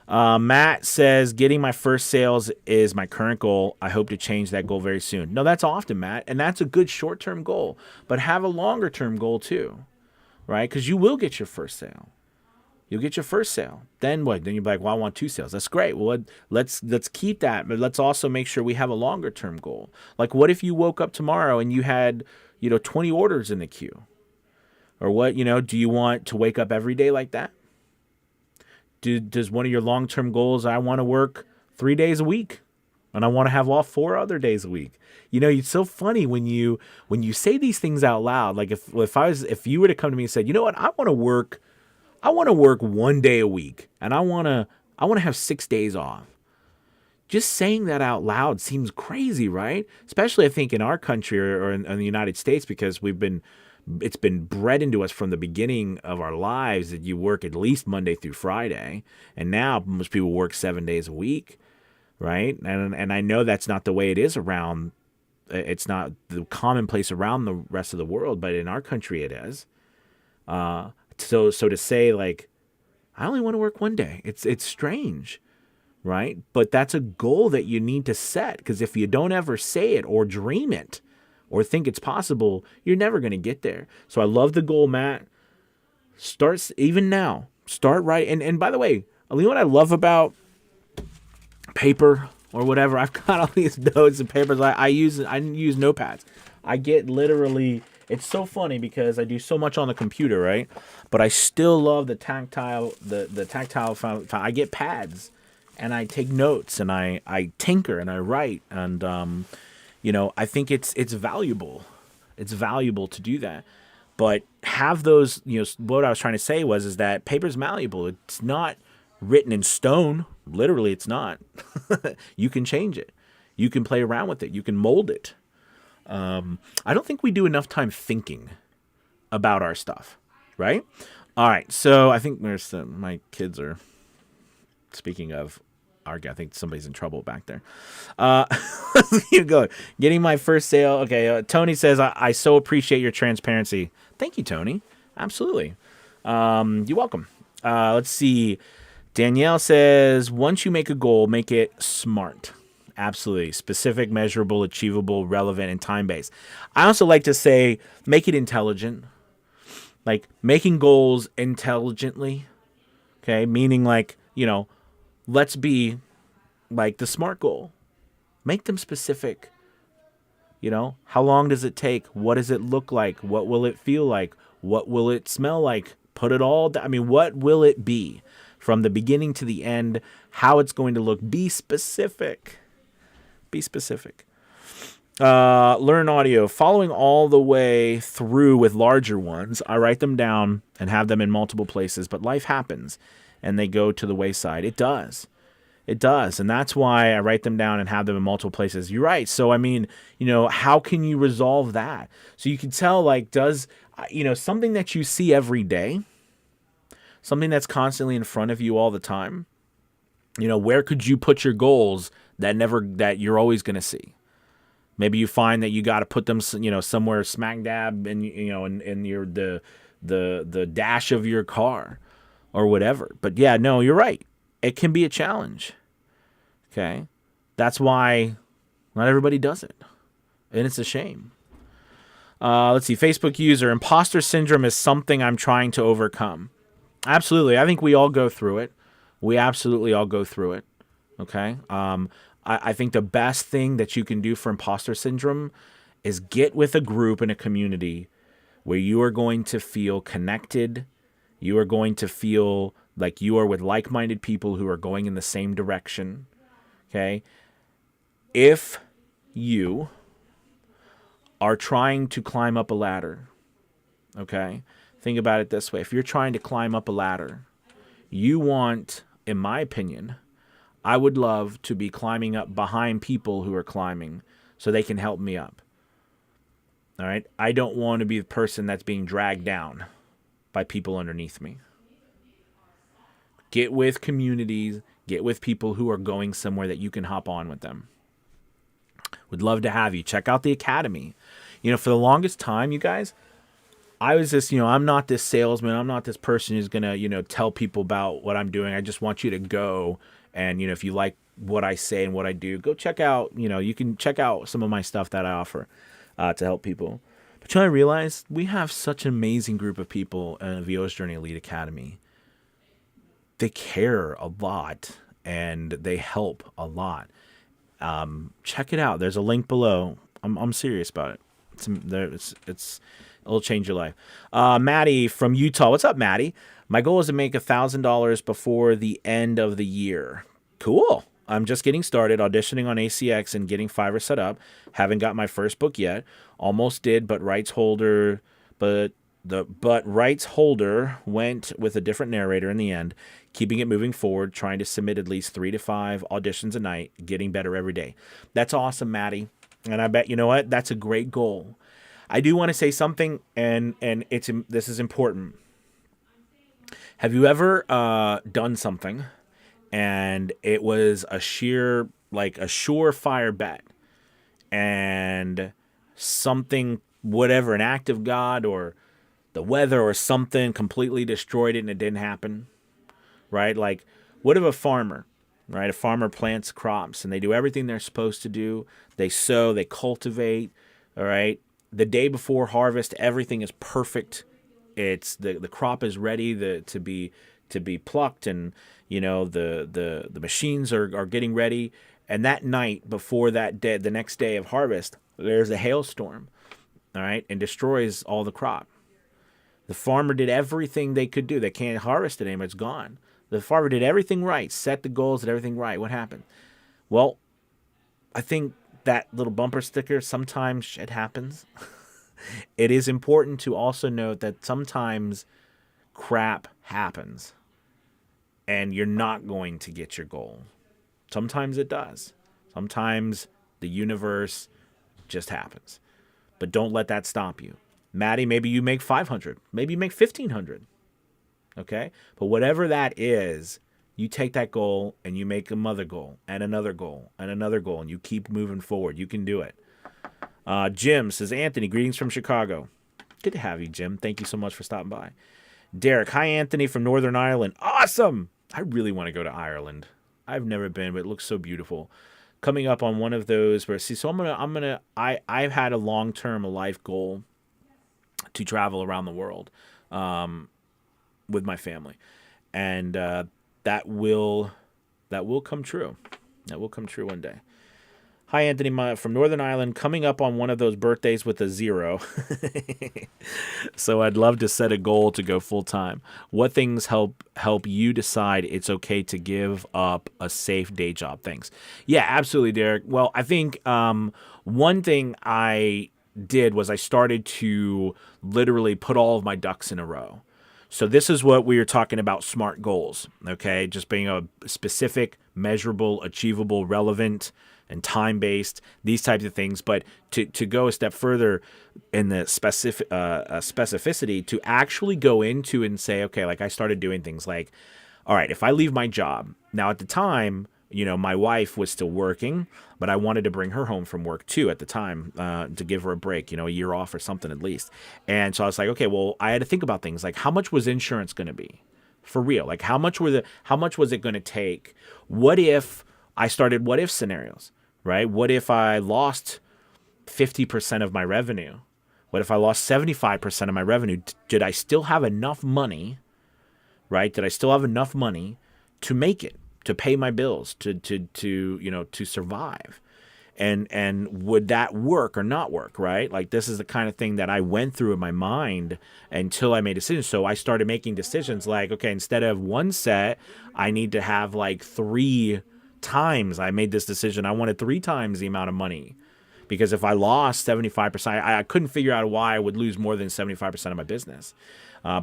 Matt says, getting my first sales is my current goal. I hope to change that goal very soon. No, that's often, Matt, and that's a good short-term goal. But have a longer-term goal too, right? Because you will get your first sale. You'll get your first sale. Then what? Then you're like, well, I want 2 sales. That's great. Well, let's keep that, but let's also make sure we have a longer term goal. Like, what if you woke up tomorrow and you had, 20 orders in the queue? Or what, do you want to wake up every day like that? Does one of your long-term goals, I want to work 3 days a week? and I want to have off 4 other days a week. You know, it's so funny when you say these things out loud. Like if you were to come to me and said, you know what, I want to work 1 day a week, and I want to have 6 days off. Just saying that out loud seems crazy, right? Especially I think in our country or in the United States, because it's been bred into us from the beginning of our lives that you work at least Monday through Friday. And now most people work 7 days a week, right? And I know that's not the way it is around. It's not the commonplace around the rest of the world, but in our country it is. So to say like, I only want to work 1 day, it's strange, right? But that's a goal that you need to set, because if you don't ever say it or dream it or think it's possible, you're never going to get there. So I love the goal, Matt. Start even now. Start writing. And by the way, you know what I love about paper or whatever? I've got all these notes and papers. I didn't use notepads. I get literally, it's so funny because I do so much on the computer, right? But I still love the tactile, the tactile. I get pads and I take notes and I tinker and I write. And, you know, I think it's valuable. It's valuable to do that. But have those, you know, what I was trying to say is that paper's malleable. It's not written in stone. Literally, it's not. You can change it. You can play around with it. You can mold it. I don't think we do enough time thinking about our stuff, right? All right, so I think my kids are, speaking of, I think somebody's in trouble back there. Let's keep going. Getting my first sale. Okay, Tony says, I so appreciate your transparency. Thank you, Tony. Absolutely. You're welcome. Let's see. Danielle says, once you make a goal, make it SMART. Absolutely. Specific, measurable, achievable, relevant, and time-based. I also like to say, make it intelligent. Like, making goals intelligently. Okay? Meaning, like, you know, let's be like the SMART goal. Make them specific. You know, how long does it take? What does it look like? What will it feel like? What will it smell like? Put it all down. I mean, what will it be from the beginning to the end? How it's going to look. Be specific. Be specific. Learn audio. Following all the way through with larger ones, I write them down and have them in multiple places, but life happens and they go to the wayside. It does. It does. And that's why I write them down and have them in multiple places. You're right. So, I mean, you know, how can you resolve that? So you can tell, like, something that you see every day, something that's constantly in front of you all the time, you know, where could you put your goals that you're always going to see? Maybe you find that you got to put them, you know, somewhere smack dab in, you know, in your, the dash of your car or whatever. But yeah, no, you're right. It can be a challenge. Okay. That's why not everybody does it. And it's a shame. Let's see. Facebook user, imposter syndrome is something I'm trying to overcome. Absolutely. I think we all go through it. We absolutely all go through it. Okay. I think the best thing that you can do for imposter syndrome is get with a group and a community where you are going to feel connected. You are going to feel like you are with like-minded people who are going in the same direction. Okay. If you are trying to climb up a ladder, okay, think about it this way. If you're trying to climb up a ladder, you want, in my opinion, I would love to be climbing up behind people who are climbing so they can help me up. All right. I don't want to be the person that's being dragged down by people underneath me. Get with communities, get with people who are going somewhere that you can hop on with them. Would love to have you. Check out the academy. You know, for the longest time, you guys, I was just, you know, I'm not this salesman. I'm not this person who's going to, you know, tell people about what I'm doing. I just want you to go. And, you know, if you like what I say and what I do, go check out, you know, you can check out some of my stuff that I offer to help people. But you know, I realized we have such an amazing group of people in VO's Journey Elite Academy. They care a lot and they help a lot. Check it out. There's a link below. I'm serious about it. It'll change your life. Maddie from Utah. What's up, Maddie? My goal is to make $1,000 before the end of the year. Cool. I'm just getting started auditioning on ACX and getting Fiverr set up. Haven't got my first book yet. Almost did, but rights holder went with a different narrator in the end, keeping it moving forward, trying to submit at least 3 to 5 auditions a night, getting better every day. That's awesome, Maddie. And I bet, you know what? That's a great goal. I do want to say something, and this is important. Have you ever done something and it was a surefire bet, and something, whatever, an act of God or the weather or something completely destroyed it and it didn't happen, right? Like, what if a farmer, right? A farmer plants crops and they do everything they're supposed to do. They sow, they cultivate, all right? The day before harvest, everything is perfect. It's the crop is ready to be plucked, and you know the machines are getting ready. And that night before that day, the next day of harvest, there's a hailstorm, all right, and destroys all the crop. The farmer did everything they could do. They can't harvest it anymore. It's gone. The farmer did everything right, set the goals, did everything right. What happened? Well, I think that little bumper sticker, sometimes shit happens. It is important to also note that sometimes crap happens and you're not going to get your goal. Sometimes it does. Sometimes the universe just happens. But don't let that stop you. Maddie, maybe you make 500. Maybe you make 1,500. Okay? But whatever that is, you take that goal and you make another goal and another goal and another goal, and you keep moving forward. You can do it. Jim says, Anthony, greetings from Chicago. Good to have you, Jim. Thank you so much for stopping by. Derek, hi, Anthony from Northern Ireland. Awesome. I really want to go to Ireland. I've never been, but it looks so beautiful. Coming up on one of those where, see, so I've had a long-term life goal to travel around the world with my family. And that will come true. That will come true one day. Hi, Anthony, from Northern Ireland, coming up on one of those birthdays with a 0. So I'd love to set a goal to go full time. What things help you decide it's okay to give up a safe day job? Thanks. Yeah, absolutely, Derek. Well, I think one thing I did was I started to literally put all of my ducks in a row. So this is what we were talking about, SMART goals, okay? Just being a specific, measurable, achievable, relevant, and time-based, these types of things. But to go a step further in the specificity, to actually go into and say, okay, like I started doing things like, all right, if I leave my job, now at the time, you know, my wife was still working, but I wanted to bring her home from work too at the time to give her a break, you know, a year off or something at least. And so I was like, okay, well, I had to think about things like, how much was insurance going to be for real? Like how much was it going to take? What if I started what if scenarios, right? What if I lost 50% of my revenue? What if I lost 75% of my revenue? Did I still have enough money, right? Did I still have enough money to make it? To pay my bills, to survive, and would that work or not work, right? Like this is the kind of thing that I went through in my mind until I made decisions. So I started making decisions like, okay, instead of one set, I need to have like 3 times. I made this decision. I wanted 3 times the amount of money, because if I lost 75%, I couldn't figure out why I would lose more than 75% of my business.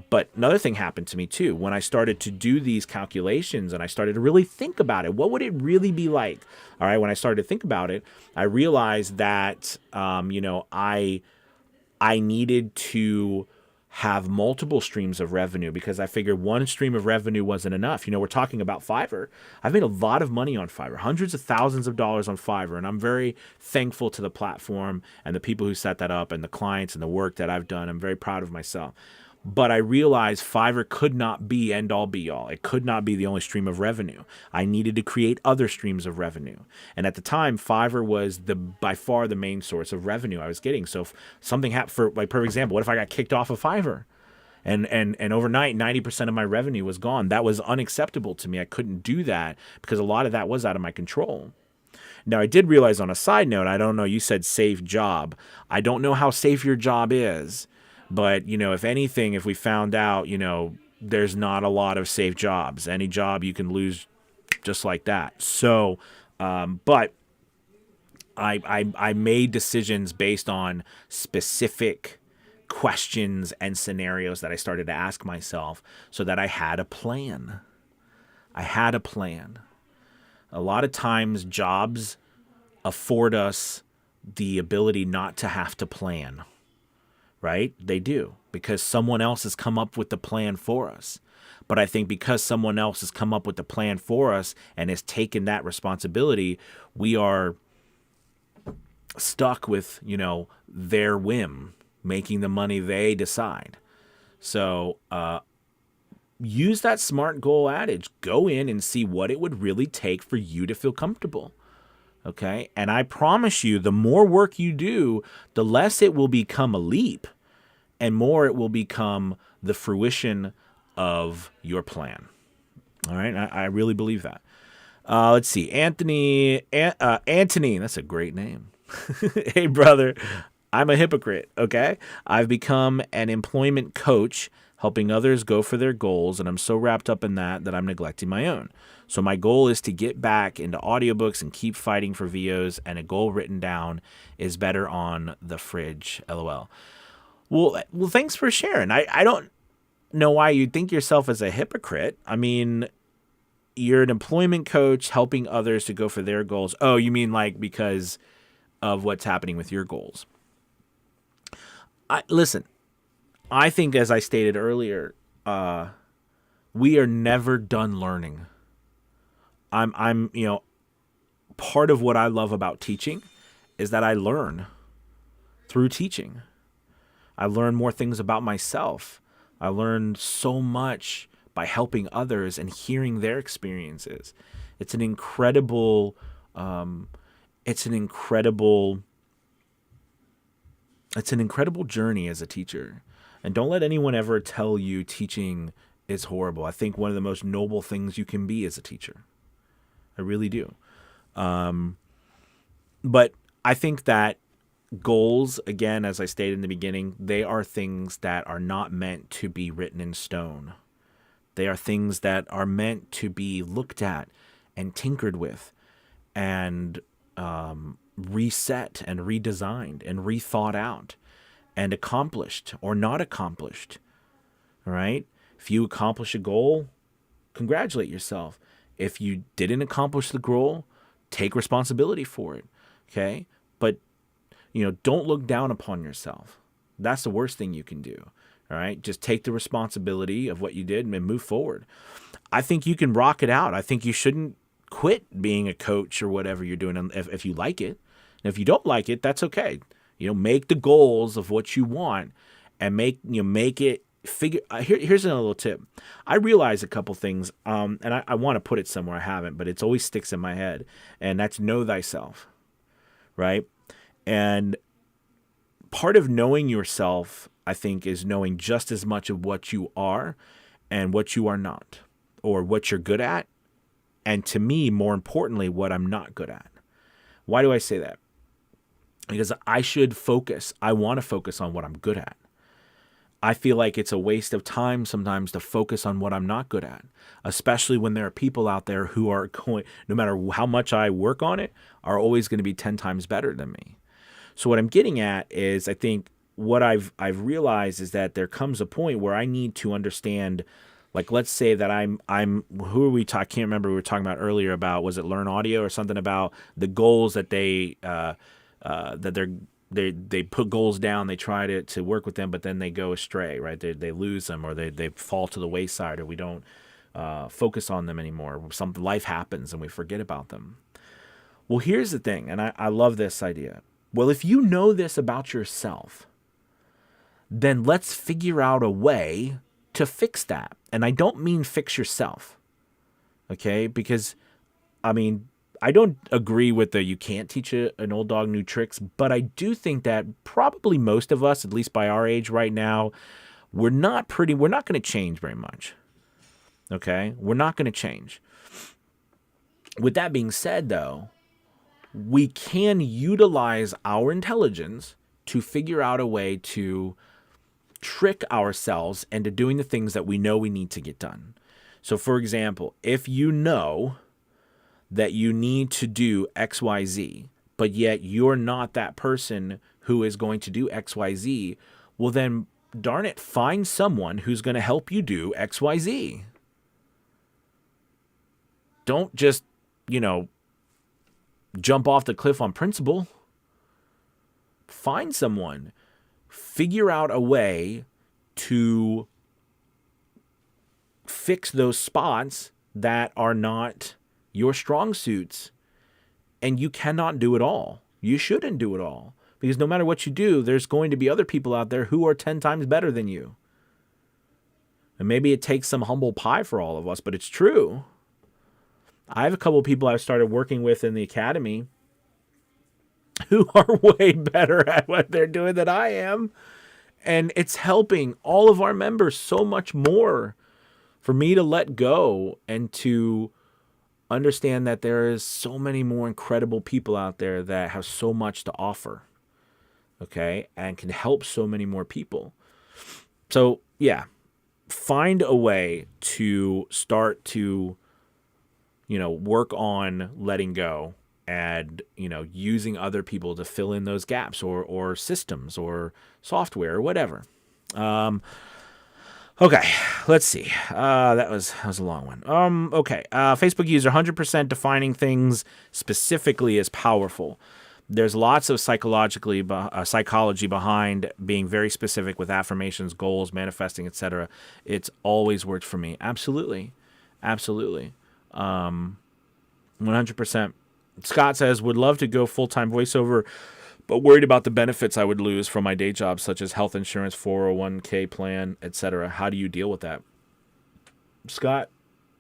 But another thing happened to me too. When I started to do these calculations and I started to really think about it, what would it really be like? All right. When I started to think about it, I realized that, I needed to have multiple streams of revenue, because I figured one stream of revenue wasn't enough. You know, we're talking about Fiverr. I've made a lot of money on Fiverr, hundreds of thousands of dollars on Fiverr. And I'm very thankful to the platform and the people who set that up and the clients and the work that I've done. I'm very proud of myself. But I realized Fiverr could not be end all be all. It could not be the only stream of revenue. I needed to create other streams of revenue. And at the time, Fiverr was by far the main source of revenue I was getting. So if something happened, for like per example, what if I got kicked off of Fiverr? And overnight, 90% of my revenue was gone. That was unacceptable to me. I couldn't do that because a lot of that was out of my control. Now, I did realize on a side note, I don't know, you said safe job. I don't know how safe your job is. But, you know, if anything, if we found out, you know, there's not a lot of safe jobs. Any job you can lose just like that. So, but I made decisions based on specific questions and scenarios that I started to ask myself, so that I had a plan. I had a plan. A lot of times jobs afford us the ability not to have to plan, right? They do, because someone else has come up with the plan for us. But I think because someone else has come up with the plan for us and has taken that responsibility, we are stuck with, their whim, making the money they decide. So use that SMART goal adage. Go in and see what it would really take for you to feel comfortable. Okay? And I promise you, the more work you do, the less it will become a leap and more it will become the fruition of your plan. All right? I really believe that. Let's see. Anthony, that's a great name. Hey, brother, I'm a hypocrite, okay? I've become an employment coach, helping others go for their goals, and I'm so wrapped up in that I'm neglecting my own. So my goal is to get back into audiobooks and keep fighting for VOs, and a goal written down is better on the fridge, LOL. Well, thanks for sharing. I don't know why you'd think yourself as a hypocrite. I mean, you're an employment coach helping others to go for their goals. Oh, you mean like because of what's happening with your goals? Listen, I think, as I stated earlier, we are never done learning. I'm part of what I love about teaching is that I learn through teaching. I learn more things about myself. I learn so much by helping others and hearing their experiences. It's an incredible journey as a teacher. And don't let anyone ever tell you teaching is horrible. I think one of the most noble things you can be is a teacher. I really do. But I think that goals, again, as I stated in the beginning, they are things that are not meant to be written in stone. They are things that are meant to be looked at and tinkered with and reset and redesigned and rethought out and accomplished or not accomplished. All right? If you accomplish a goal, congratulate yourself. If you didn't accomplish the goal, take responsibility for it. Okay? But, don't look down upon yourself. That's the worst thing you can do. All right? Just take the responsibility of what you did and move forward. I think you can rock it out. I think you shouldn't quit being a coach or whatever you're doing if you like it. And if you don't like it, that's okay. Make the goals of what you want and make it figure. Here's another little tip. I realize a couple things, and I want to put it somewhere I haven't, but it always sticks in my head, and that's know thyself, right? And part of knowing yourself, I think, is knowing just as much of what you are and what you are not, or what you're good at, and to me, more importantly, what I'm not good at. Why do I say that? Because I should focus. I want to focus on what I'm good at. I feel like it's a waste of time sometimes to focus on what I'm not good at, especially when there are people out there who are going, no matter how much I work on it, are always going to be 10 times better than me. So what I'm getting at is, I think what I've realized is that there comes a point where I need to understand, like, let's say that who are we talking? I can't remember, we were talking about earlier about, was it Learn Audio or something, about the goals that they put goals down, they try to work with them, but then they go astray, right? They lose them, or they fall to the wayside, or we don't focus on them anymore. Life happens and we forget about them. Well, here's the thing, and I love this idea. Well, if you know this about yourself, then let's figure out a way to fix that. And I don't mean fix yourself, okay? Because, I don't agree with the you can't teach an old dog new tricks, but I do think that probably most of us, at least by our age right now, we're not going to change very much, okay? We're not going to change. With that being said, though, we can utilize our intelligence to figure out a way to trick ourselves into doing the things that we know we need to get done. So, for example, if you know that you need to do XYZ, but yet you're not that person who is going to do XYZ, well then, darn it, find someone who's going to help you do XYZ. Don't just, jump off the cliff on principle. Find someone. Figure out a way to fix those spots that are not your strong suits. And you cannot do it all. You shouldn't do it all. Because no matter what you do, there's going to be other people out there who are 10 times better than you. And maybe it takes some humble pie for all of us, but it's true. I have a couple of people I've started working with in the academy who are way better at what they're doing than I am. And it's helping all of our members so much more for me to let go and to understand that there is so many more incredible people out there that have so much to offer. Okay? And can help so many more people. So, yeah. Find a way to start to work on letting go and, using other people to fill in those gaps or systems or software or whatever. Okay, let's see. That was a long one. Okay. Facebook user 100% defining things specifically as powerful. There's lots of psychology behind being very specific with affirmations, goals, manifesting, etc. It's always worked for me. Absolutely. 100%. Scott says, would love to go full-time voiceover, but worried about the benefits I would lose from my day job, such as health insurance, 401k plan, etc. How do you deal with that? Scott,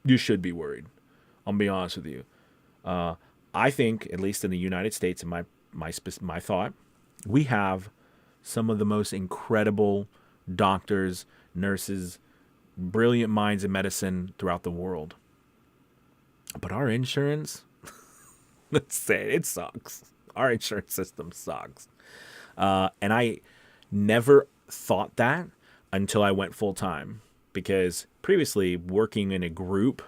you should be worried. I'll be honest with you. I think, at least in the United States, in my thought, we have some of the most incredible doctors, nurses, brilliant minds in medicine throughout the world. But our insurance, let's say it sucks. Our insurance system sucks. And I never thought that until I went full time. Because previously, working in a group,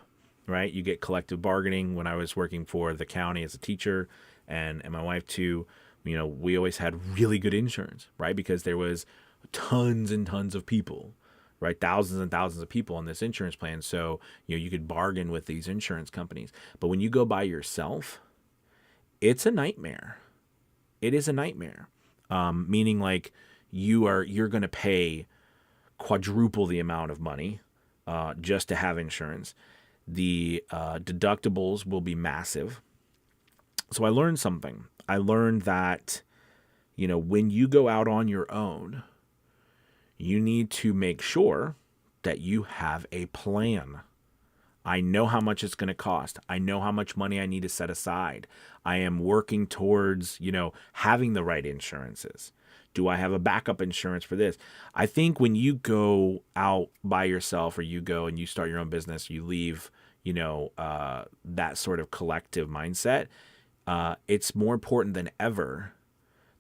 right, you get collective bargaining. When I was working for the county as a teacher and my wife too, we always had really good insurance, right? Because there was tons and tons of people. Right, thousands and thousands of people on this insurance plan. So, you could bargain with these insurance companies. But when you go by yourself, it's a nightmare. It is a nightmare. Meaning like you're going to pay quadruple the amount of money just to have insurance. The deductibles will be massive. So I learned something. I learned that, when you go out on your own, you need to make sure that you have a plan. I know how much it's going to cost. I know how much money I need to set aside. I am working towards, having the right insurances. Do I have a backup insurance for this? I think when you go out by yourself or you go and you start your own business, you leave, that sort of collective mindset. It's more important than ever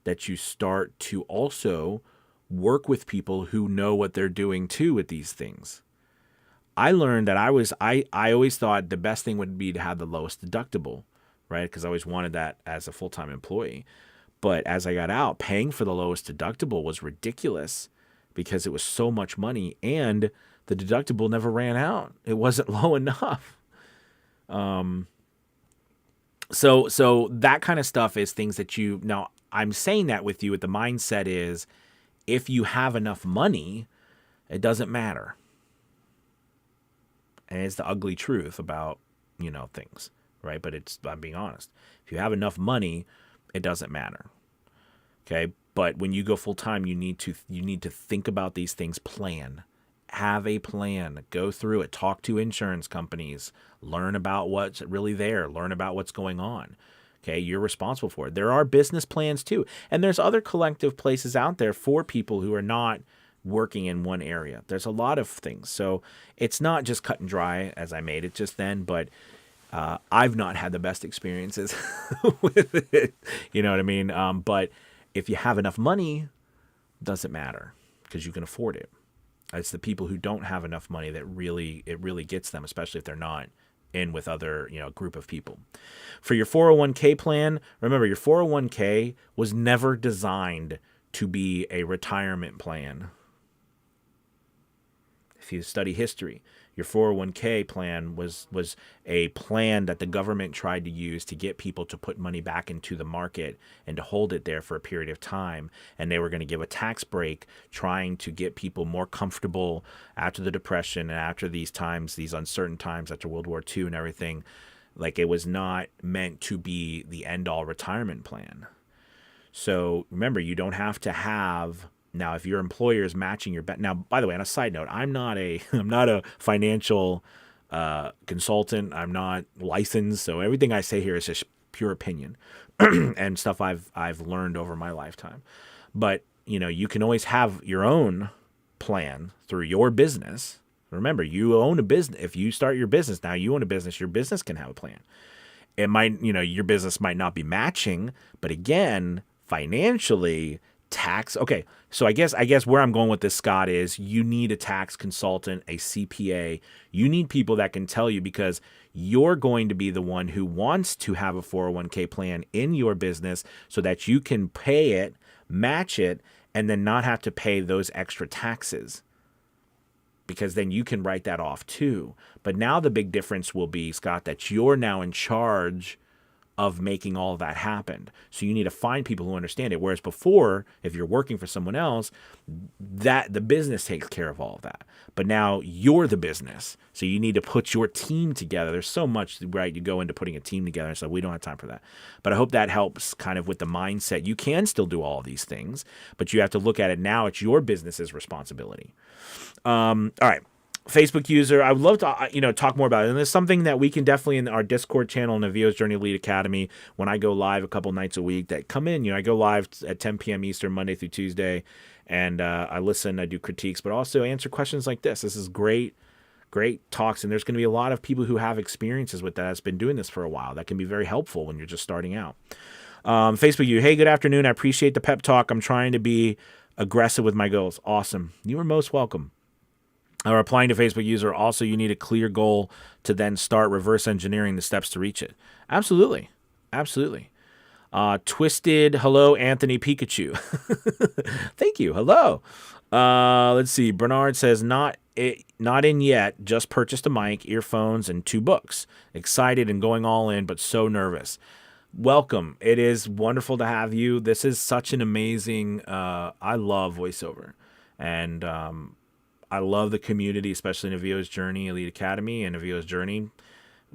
that you start to also work with people who know what they're doing too with these things. I learned that I always thought the best thing would be to have the lowest deductible, right? Because I always wanted that as a full-time employee. But as I got out, paying for the lowest deductible was ridiculous because it was so much money and the deductible never ran out. It wasn't low enough. So that kind of stuff is things that now I'm saying that with you with the mindset is, if you have enough money, it doesn't matter. And it's the ugly truth about, things, right? But I'm being honest. If you have enough money, it doesn't matter. Okay? But when you go full time, you need to think about these things, plan. Have a plan. Go through it. Talk to insurance companies. Learn about what's really there. Learn about what's going on. Okay, you're responsible for it. There are business plans too. And there's other collective places out there for people who are not working in one area. There's a lot of things. So it's not just cut and dry as I made it just then, but I've not had the best experiences with it. You know what I mean? But if you have enough money, it doesn't matter because you can afford it. It's the people who don't have enough money that it really gets them, especially if they're not in with other, group of people. For your 401k plan, remember your 401k was never designed to be a retirement plan. If you study history, your 401k plan was a plan that the government tried to use to get people to put money back into the market and to hold it there for a period of time. And they were going to give a tax break, trying to get people more comfortable after the Depression and after these times, these uncertain times after World War II and everything. Like, it was not meant to be the end-all retirement plan. So remember, you don't have to have. Now, if your employer is matching your bet. Now, by the way, on a side note, I'm not a financial consultant. I'm not licensed, so everything I say here is just pure opinion and stuff I've learned over my lifetime. But you can always have your own plan through your business. Remember, you own a business. If you start your business now, you own a business. Your business can have a plan. It might, your business might not be matching, but again, financially. Tax. Okay. So I guess where I'm going with this, Scott, is you need a tax consultant, a CPA. You need people that can tell you, because you're going to be the one who wants to have a 401k plan in your business so that you can pay it, match it, and then not have to pay those extra taxes, because then you can write that off too. But now the big difference will be, Scott, that you're now in charge of making all of that happen. So you need to find people who understand it. Whereas before, if you're working for someone else, that the business takes care of all of that. But now you're the business. So you need to put your team together. There's so much, right? You go into putting a team together. So we don't have time for that. But I hope that helps kind of with the mindset. You can still do all of these things, but you have to look at it now. It's your business's responsibility. All right. Facebook user, I would love to talk more about it. And there's something that we can definitely in our Discord channel in the VO's Journey Elite Academy, when I go live a couple nights a week, that come in. I go live at 10 p.m. Eastern, Monday through Tuesday, and I listen, I do critiques, but also answer questions like this. This is great talks, and there's going to be a lot of people who have experiences with that, that's been doing this for a while. That can be very helpful when you're just starting out. Facebook you, hey, good afternoon. I appreciate the pep talk. I'm trying to be aggressive with my goals. Awesome. You are most welcome. Replying to Facebook user, also you need a clear goal to then start reverse engineering the steps to reach it. Absolutely. Twisted, hello, Anthony Pikachu. Thank you. Hello. Let's see. Bernard says, not in yet. Just purchased a mic, earphones, and 2 books. Excited and going all in, but so nervous. Welcome. It is wonderful to have you. This is such an amazing, I love voiceover. And, I love the community, especially in VO's Journey Elite Academy and VO's Journey.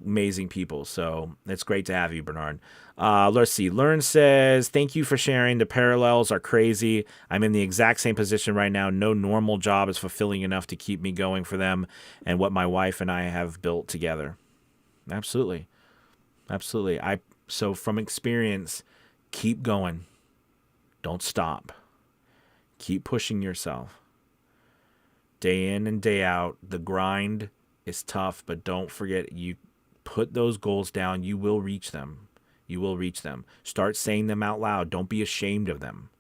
Amazing people. So it's great to have you, Bernard. Let's see. Learn says, thank you for sharing. The parallels are crazy. I'm in the exact same position right now. No normal job is fulfilling enough to keep me going for them and what my wife and I have built together. Absolutely. So from experience, keep going. Don't stop. Keep pushing yourself. Day in and day out, the grind is tough, but don't forget, you put those goals down, you will reach them. Start saying them out loud. Don't be ashamed of them.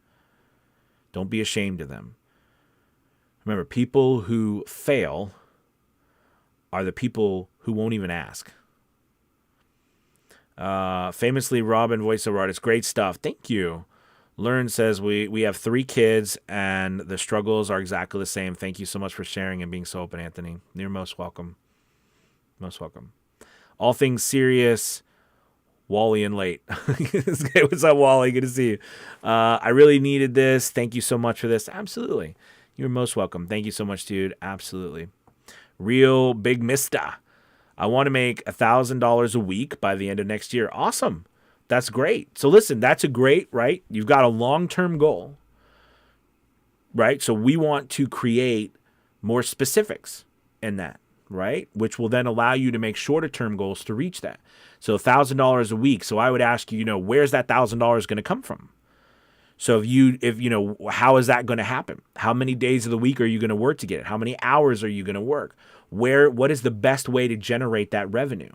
Remember, people who fail are the people who won't even ask. Famously, Robin, voiceover artist, great stuff. Thank you. Learn says, we have 3 kids and the struggles are exactly the same. Thank you so much for sharing and being so open, Anthony. You're most welcome. All things serious, Wally and late. What's up, Wally? Good to see you. I really needed this. Thank you so much for this. Absolutely. You're most welcome. Thank you so much, dude. Absolutely. Real big mister. I want to make $1,000 a week by the end of next year. Awesome. That's great. So listen, that's a great, right? You've got a long-term goal, right? So we want to create more specifics in that, right? Which will then allow you to make shorter-term goals to reach that. So $1,000 a week. So I would ask you, where's that $1,000 going to come from? So how is that going to happen? How many days of the week are you going to work to get it? How many hours are you going to work? What is the best way to generate that revenue?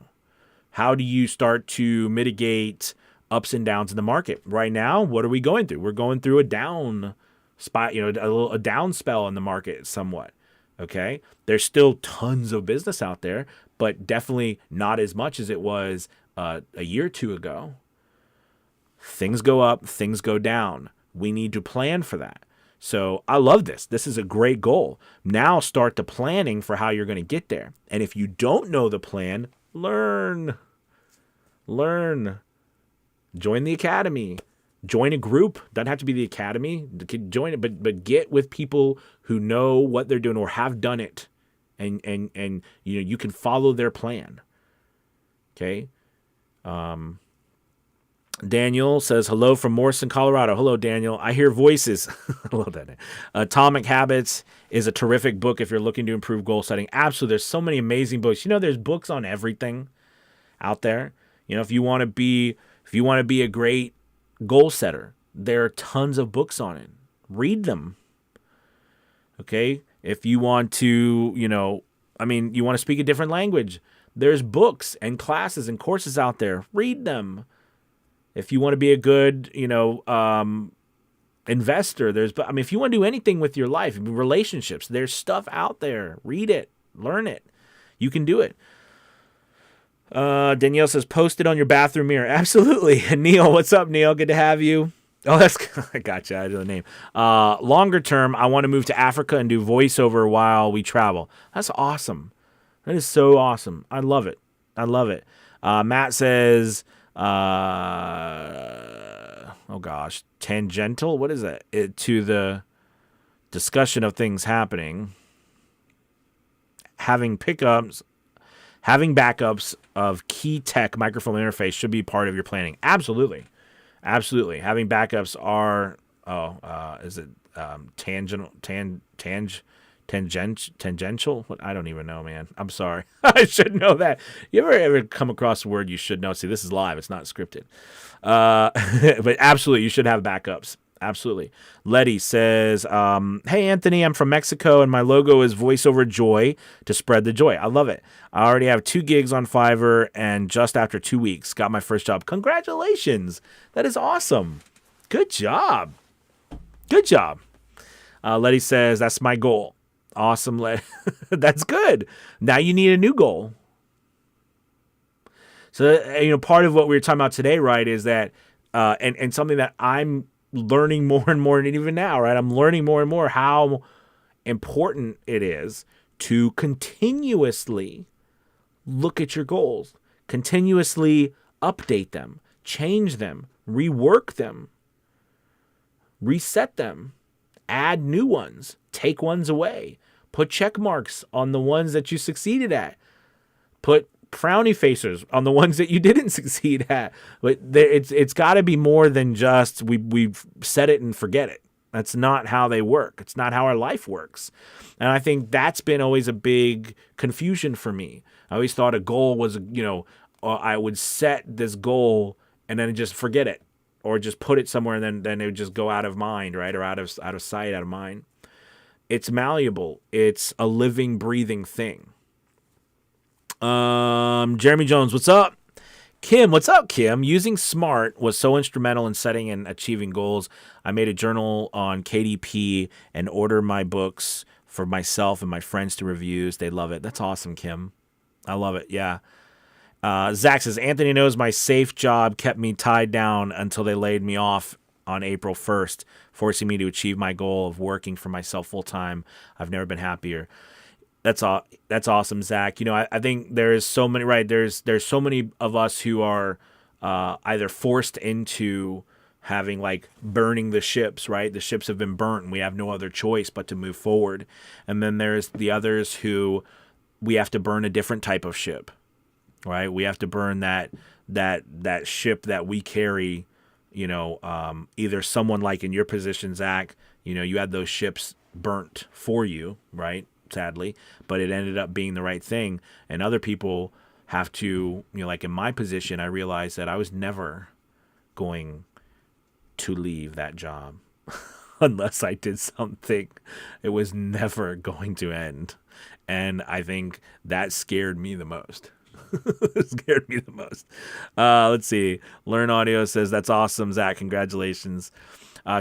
How do you start to mitigate ups and downs in the market? Right now, what are we going through? We're going through a down spot, a down spell in the market somewhat. Okay. There's still tons of business out there, but definitely not as much as it was a year or two ago. Things go up, things go down. We need to plan for that. So I love this. This is a great goal. Now start the planning for how you're going to get there. And if you don't know the plan, learn. Join the academy. Join a group. Doesn't have to be the academy. Join it, but get with people who know what they're doing or have done it, and you can follow their plan. Okay. Daniel says hello from Morrison, Colorado. Hello, Daniel. I hear voices. I love that. Atomic Habits is a terrific book if you're looking to improve goal setting. Absolutely. There's so many amazing books. There's books on everything out there. If you want to be a great goal setter, there are tons of books on it. Read them. Okay. If you want to, you want to speak a different language, there's books and classes and courses out there. Read them. If you want to be a good, investor, if you want to do anything with your life, relationships, there's stuff out there. Read it, learn it. You can do it. Danielle says, post it on your bathroom mirror. Absolutely. Neil, what's up, Neil? Good to have you. Oh, I gotcha. I know the name. Longer term, I want to move to Africa and do voiceover while we travel. That's awesome. That is so awesome. I love it. Matt says, tangential. What is that? To the discussion of things happening. Having backups of key tech microphone interface should be part of your planning. Absolutely. Having backups are, tangential? What? I don't even know, man. I'm sorry. I should know that. You ever come across a word you should know? See, this is live. It's not scripted. But absolutely, you should have backups. Absolutely. Letty says, hey, Anthony, I'm from Mexico, and my logo is voiceover joy to spread the joy. I love it. I already have 2 gigs on Fiverr, and just after 2 weeks, got my first job. Congratulations. That is awesome. Good job. Letty says, that's my goal. Awesome. That's good. Now you need a new goal. So, part of what we were talking about today, right, is that, and something that I'm learning more and more, and even now, right, I'm learning more and more how important it is to continuously look at your goals, continuously update them, change them, rework them, reset them, add new ones, take ones away. Put check marks on the ones that you succeeded at. Put frowny faces on the ones that you didn't succeed at. But it's got to be more than just we've said it and forget it. That's not how they work. It's not how our life works. And I think that's been always a big confusion for me. I always thought a goal was, I would set this goal and then just forget it, or just put it somewhere and then it would just go out of mind, right? Or out of sight, out of mind. It's malleable. It's a living, breathing thing. Jeremy Jones, what's up? Kim, what's up, Kim? Using SMART was so instrumental in setting and achieving goals. I made a journal on KDP and order my books for myself and my friends to reviews. They love it. That's awesome, Kim. I love it. Yeah. Zach says, Anthony knows my safe job kept me tied down until they laid me off on April 1st, forcing me to achieve my goal of working for myself full time. I've never been happier. That's awesome, Zach. I think there's so many, right? There's so many of us who are either forced into having burning the ships, right? The ships have been burnt and we have no other choice but to move forward. And then there's the others who we have to burn a different type of ship, right? We have to burn that ship that we carry, either someone like in your position, Zach, you had those ships burnt for you, right? Sadly, but it ended up being the right thing. And other people have to, like in my position, I realized that I was never going to leave that job unless I did something. It was never going to end. And I think that scared me the most. Let's see. Learn Audio says, that's awesome, Zach. Congratulations.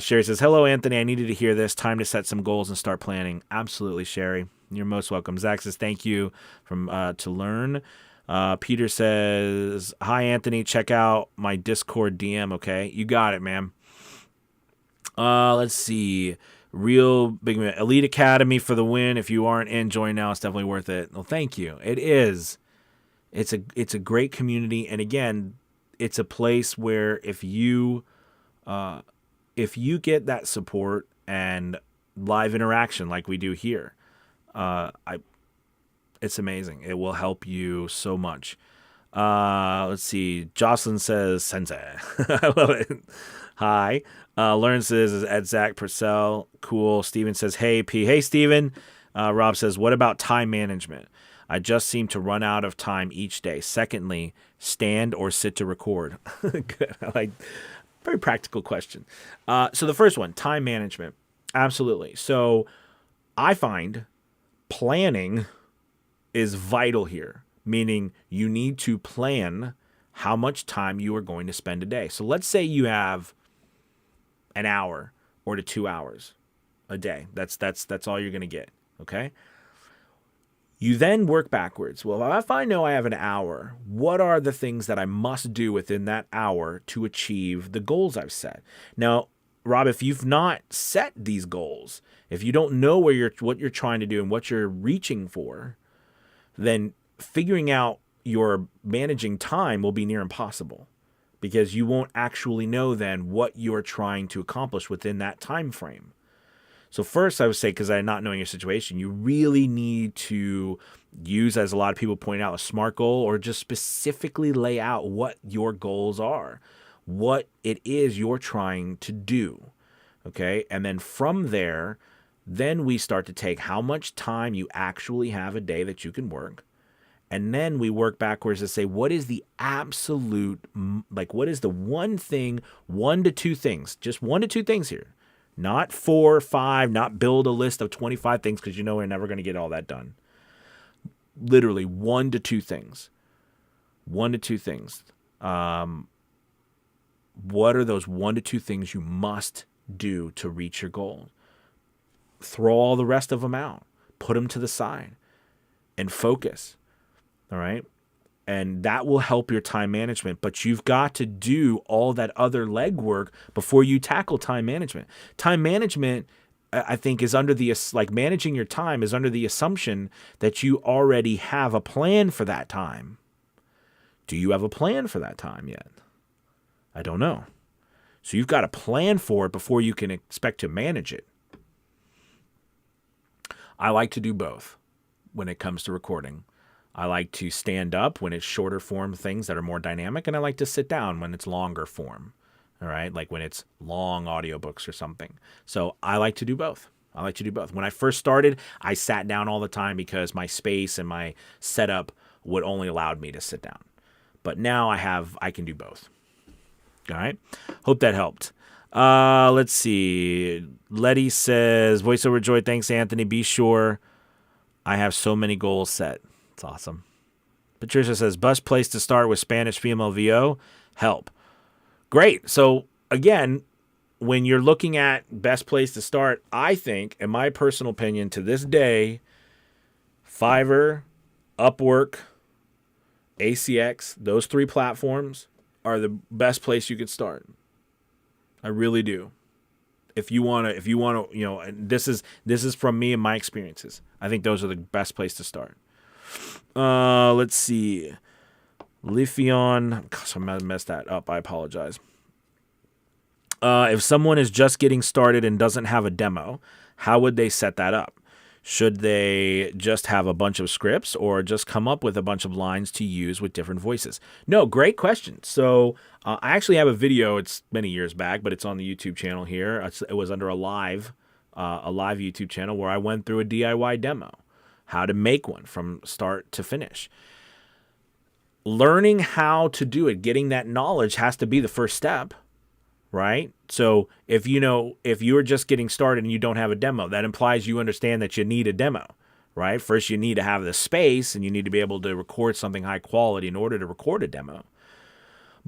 Sherry says, hello, Anthony. I needed to hear this. Time to set some goals and start planning. Absolutely, Sherry. You're most welcome. Zach says, thank you from to learn. Peter says, hi, Anthony. Check out my Discord DM, okay? You got it, man. Let's see. Real big Elite Academy for the win. If you aren't in, join now. It's definitely worth it. Well, thank you. It is. It's a great community, and again, it's a place where if you get that support and live interaction like we do here, it's amazing. It will help you so much. Let's see. Jocelyn says, Sensei. I love it. Hi. Lauren says, at Zach Purcell. Cool. Steven says, hey, P. Hey, Steven. Rob says, what about time management? I just seem to run out of time each day. Secondly, stand or sit to record. Good. Very practical question. So the first one, time management. Absolutely. So I find planning is vital here, meaning you need to plan how much time you are going to spend a day. So let's say you have an hour or to 2 hours a day. That's all you're going to get. Okay. You then work backwards. Well, if I know I have an hour, what are the things that I must do within that hour to achieve the goals I've set? Now, Rob, if you've not set these goals, if you don't know what you're trying to do and what you're reaching for, then figuring out your managing time will be near impossible, because you won't actually know then what you're trying to accomplish within that time frame. So first, I would say, because I'm not knowing your situation, you really need to use, as a lot of people point out, a SMART goal, or just specifically lay out what your goals are, what it is you're trying to do. Okay. And then from there, then we start to take how much time you actually have a day that you can work. And then we work backwards to say, what is the absolute, what is the one thing, 1 to 2 things, just 1 to 2 things here. Not 4 or 5, not build a list of 25 things, because you know we're never going to get all that done. Literally 1 to 2 things. 1 to 2 things. What are those 1 to 2 things you must do to reach your goal? Throw all the rest of them out. Put them to the side and focus. All right? And that will help your time management. But you've got to do all that other legwork before you tackle time management. Time management, I think, is under the, managing your time is under the assumption that you already have a plan for that time. Do you have a plan for that time yet? I don't know. So you've got to plan for it before you can expect to manage it. I like to do both when it comes to recording. I like to stand up when it's shorter form things that are more dynamic, and I like to sit down when it's longer form, all right? Like when it's long audiobooks or something. So I like to do both. When I first started, I sat down all the time because my space and my setup would only allow me to sit down. But now I can do both. All right? Hope that helped. Let's see. Letty says, voiceover joy, thanks, Anthony. Be sure I have so many goals set. It's awesome. Patricia says, best place to start with Spanish female VO, help. Great. So again, when you're looking at best place to start, I think, in my personal opinion, to this day, Fiverr, Upwork, ACX, those 3 platforms are the best place you could start. I really do. If you want to, this is from me and my experiences. I think those are the best place to start. Let's see. Lithion. Gosh, I messed that up. I apologize. If someone is just getting started and doesn't have a demo, how would they set that up? Should they just have a bunch of scripts or just come up with a bunch of lines to use with different voices? No, great question. So I actually have a video. It's many years back, but it's on the YouTube channel here. It was under a live YouTube channel where I went through a DIY demo, how to make one from start to finish. Learning how to do it, getting that knowledge has to be the first step, right? So if you're just getting started and you don't have a demo, that implies you understand that you need a demo, right? First, you need to have the space and you need to be able to record something high quality in order to record a demo.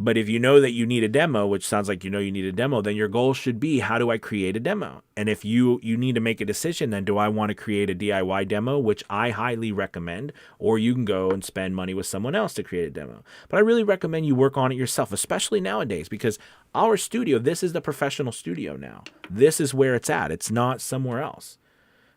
But if you know that you need a demo, which sounds like you know you need a demo, then your goal should be, how do I create a demo? And if you need to make a decision, then do I want to create a DIY demo, which I highly recommend, or you can go and spend money with someone else to create a demo. But I really recommend you work on it yourself, especially nowadays, because our studio, this is the professional studio now. This is where it's at. It's not somewhere else.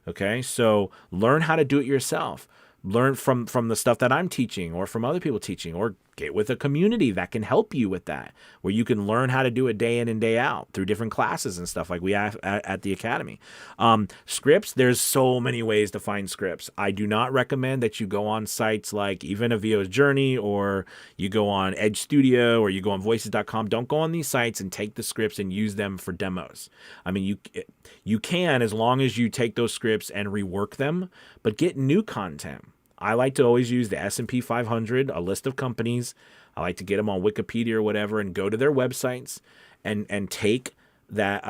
Okay, so learn how to do it yourself. Learn from the stuff that I'm teaching or from other people teaching, or get with a community that can help you with that, where you can learn how to do it day in and day out through different classes and stuff like we have at the academy. Scripts, there's so many ways to find scripts. I do not recommend that you go on sites like even a VO's Journey, or you go on Edge Studio, or you go on voices.com. Don't go on these sites and take the scripts and use them for demos. I mean, you can, as long as you take those scripts and rework them, but get new content. I like to always use the S&P 500, a list of companies. I like to get them on Wikipedia or whatever and go to their websites and take that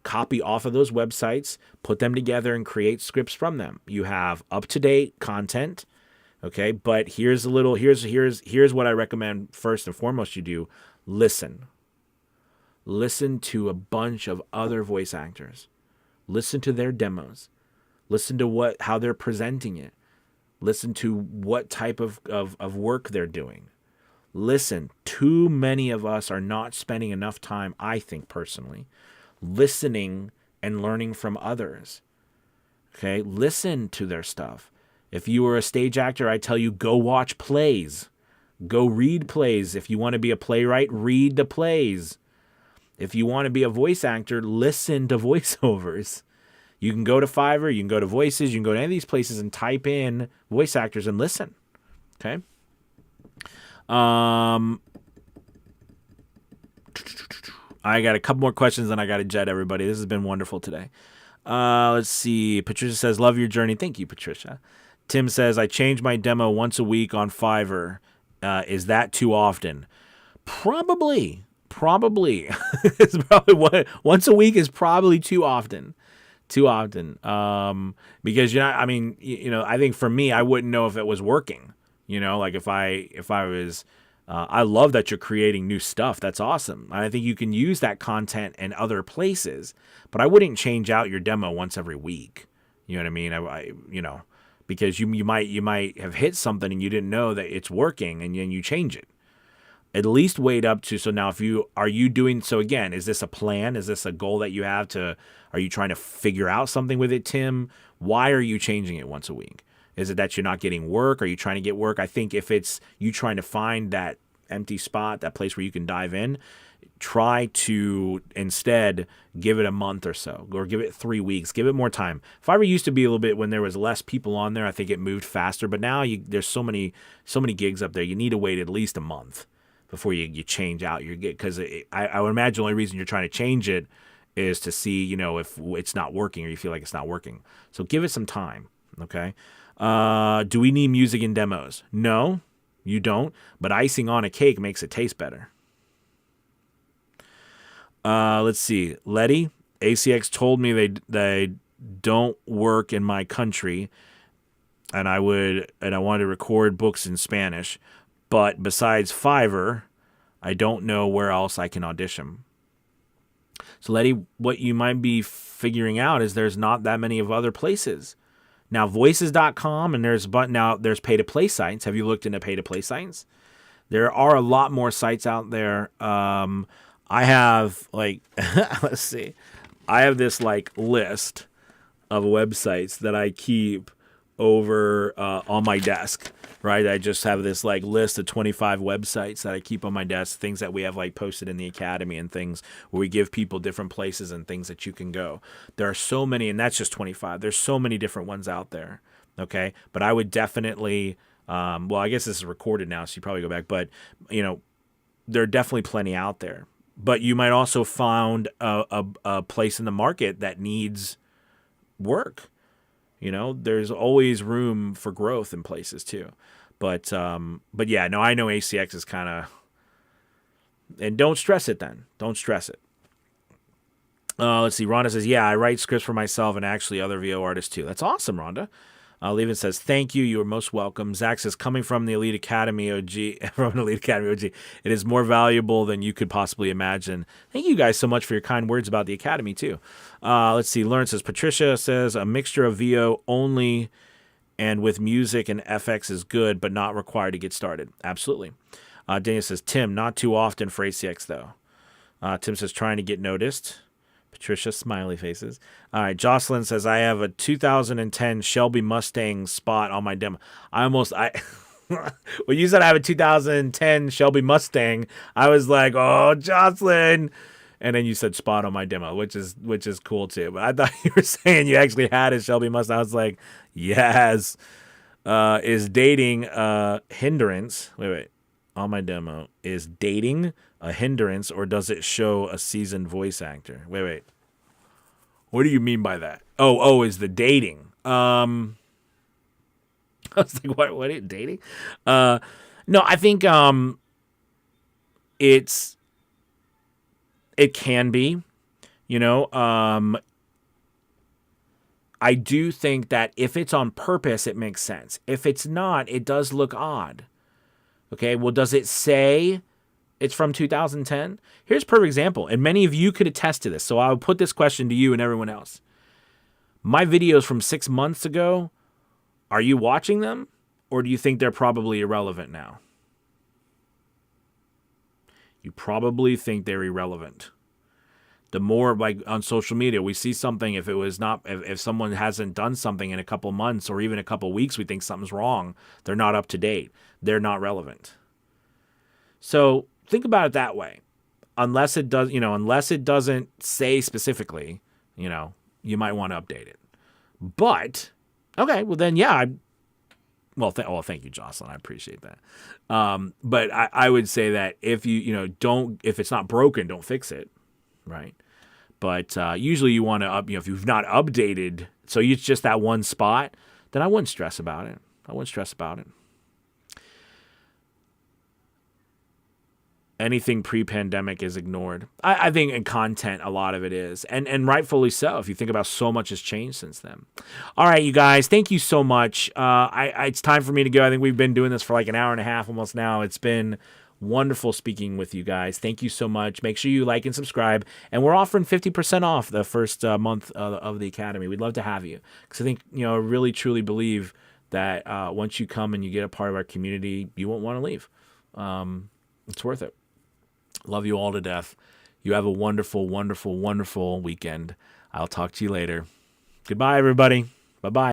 copy off of those websites, put them together and create scripts from them. You have up-to-date content, okay? But here's what I recommend first and foremost you do. Listen. Listen to a bunch of other voice actors. Listen to their demos. Listen to how they're presenting it. Listen to what type of work they're doing. Listen, too many of us are not spending enough time, I think personally, listening and learning from others. Okay, listen to their stuff. If you were a stage actor, I tell you, go watch plays. Go read plays. If you want to be a playwright, read the plays. If you want to be a voice actor, listen to voiceovers. You can go to Fiverr, you can go to Voices, you can go to any of these places and type in voice actors and listen. Okay? I got a couple more questions, then I got to jet, everybody. This has been wonderful today. Let's see. Patricia says, love your journey. Thank you, Patricia. Tim says, I change my demo once a week on Fiverr. Is that too often? Probably. It's probably once a week is probably too often. Because I think for me, I wouldn't know if it was working. Like if I was, I love that you're creating new stuff. That's awesome. I think you can use that content in other places, but I wouldn't change out your demo once every week. You know what I mean? Because you might have hit something and you didn't know that it's working, and then you change it. At least wait up to, so now are you doing, so again, is this a plan? Is this a goal that you have are you trying to figure out something with it, Tim? Why are you changing it once a week? Is it that you're not getting work? Are you trying to get work? I think if it's you trying to find that empty spot, that place where you can dive in, try to instead give it a month or so, or give it 3 weeks, give it more time. Fiverr used to be a little bit, when there was less people on there, I think it moved faster, but now there's so many gigs up there, you need to wait at least a month before you change out your gig, because I would imagine the only reason you're trying to change it is to see, if it's not working, or you feel like it's not working. So give it some time, okay? Do we need music in demos? No, you don't, but icing on a cake makes it taste better. Let's see. Letty, ACX told me they don't work in my country, and I wanted to record books in Spanish. But besides Fiverr, I don't know where else I can audition. So, Letty, what you might be figuring out is there's not that many of other places. Now, voices.com, and there's pay-to-play sites. Have you looked into pay-to-play sites? There are a lot more sites out there. I have, let's see. I have this, list of websites that I keep over on my desk, right? I just have this list of 25 websites that I keep on my desk, things that we have posted in the academy, and things where we give people different places and things that you can go. There are so many, and that's just 25. There's so many different ones out there. Okay. But I would definitely, I guess this is recorded now, so you probably go back, but there are definitely plenty out there. But you might also find a place in the market that needs work. There's always room for growth in places too. But yeah, no, I know ACX is kind of, and don't stress it then. Don't stress it. Let's see. Rhonda says, yeah, I write scripts for myself and actually other VO artists too. That's awesome, Rhonda. Levin says, thank you. You are most welcome. Zach says, coming from the Elite Academy OG, from an Elite Academy OG, it is more valuable than you could possibly imagine. Thank you guys so much for your kind words about the Academy, too. Let's see. Lawrence says, Patricia says, a mixture of VO only and with music and FX is good, but not required to get started. Absolutely. Daniel says, Tim, not too often for ACX, though. Tim says, trying to get noticed. Patricia, smiley faces. All right, Jocelyn says, I have a 2010 Shelby Mustang Spot on my demo. When you said I have a 2010 Shelby Mustang, I was like, oh, Jocelyn. And then you said Spot on my demo, which is cool too. But I thought you were saying you actually had a Shelby Mustang. I was like, yes. Is dating a hindrance? Wait. On my demo, is dating a hindrance, or does it show a seasoned voice actor? Wait. What do you mean by that? Oh, is the dating? I was like, what are you dating? No, I think it can be, I do think that if it's on purpose, it makes sense. If it's not, it does look odd. Okay, well, does it say it's from 2010? Here's a perfect example, and many of you could attest to this, so I'll put this question to you and everyone else. My videos from 6 months ago, are you watching them, or do you think they're probably irrelevant now? You probably think they're irrelevant. The more, like on social media, we see something, if someone hasn't done something in a couple months or even a couple weeks, we think something's wrong. They're not up to date. They're not relevant. So think about it that way. Unless it doesn't say specifically, you might want to update it. But, okay, well then, yeah. Thank you, Jocelyn. I appreciate that. But I would say that if if it's not broken, don't fix it. Right. But usually you want to if you've not updated, so it's just that one spot, then I wouldn't stress about it. Anything pre-pandemic is ignored. I think in content, a lot of it is. And rightfully so, if you think about so much has changed since then. All right, you guys, thank you so much. It's time for me to go. I think we've been doing this for like an hour and a half almost now. It's been wonderful speaking with you guys. Thank you so much. Make sure you like and subscribe. And we're offering 50% off the first month of the Academy. We'd love to have you. Because I think, I really, truly believe that once you come and you get a part of our community, you won't want to leave. It's worth it. Love you all to death. You have a wonderful, wonderful, wonderful weekend. I'll talk to you later. Goodbye, everybody. Bye-bye.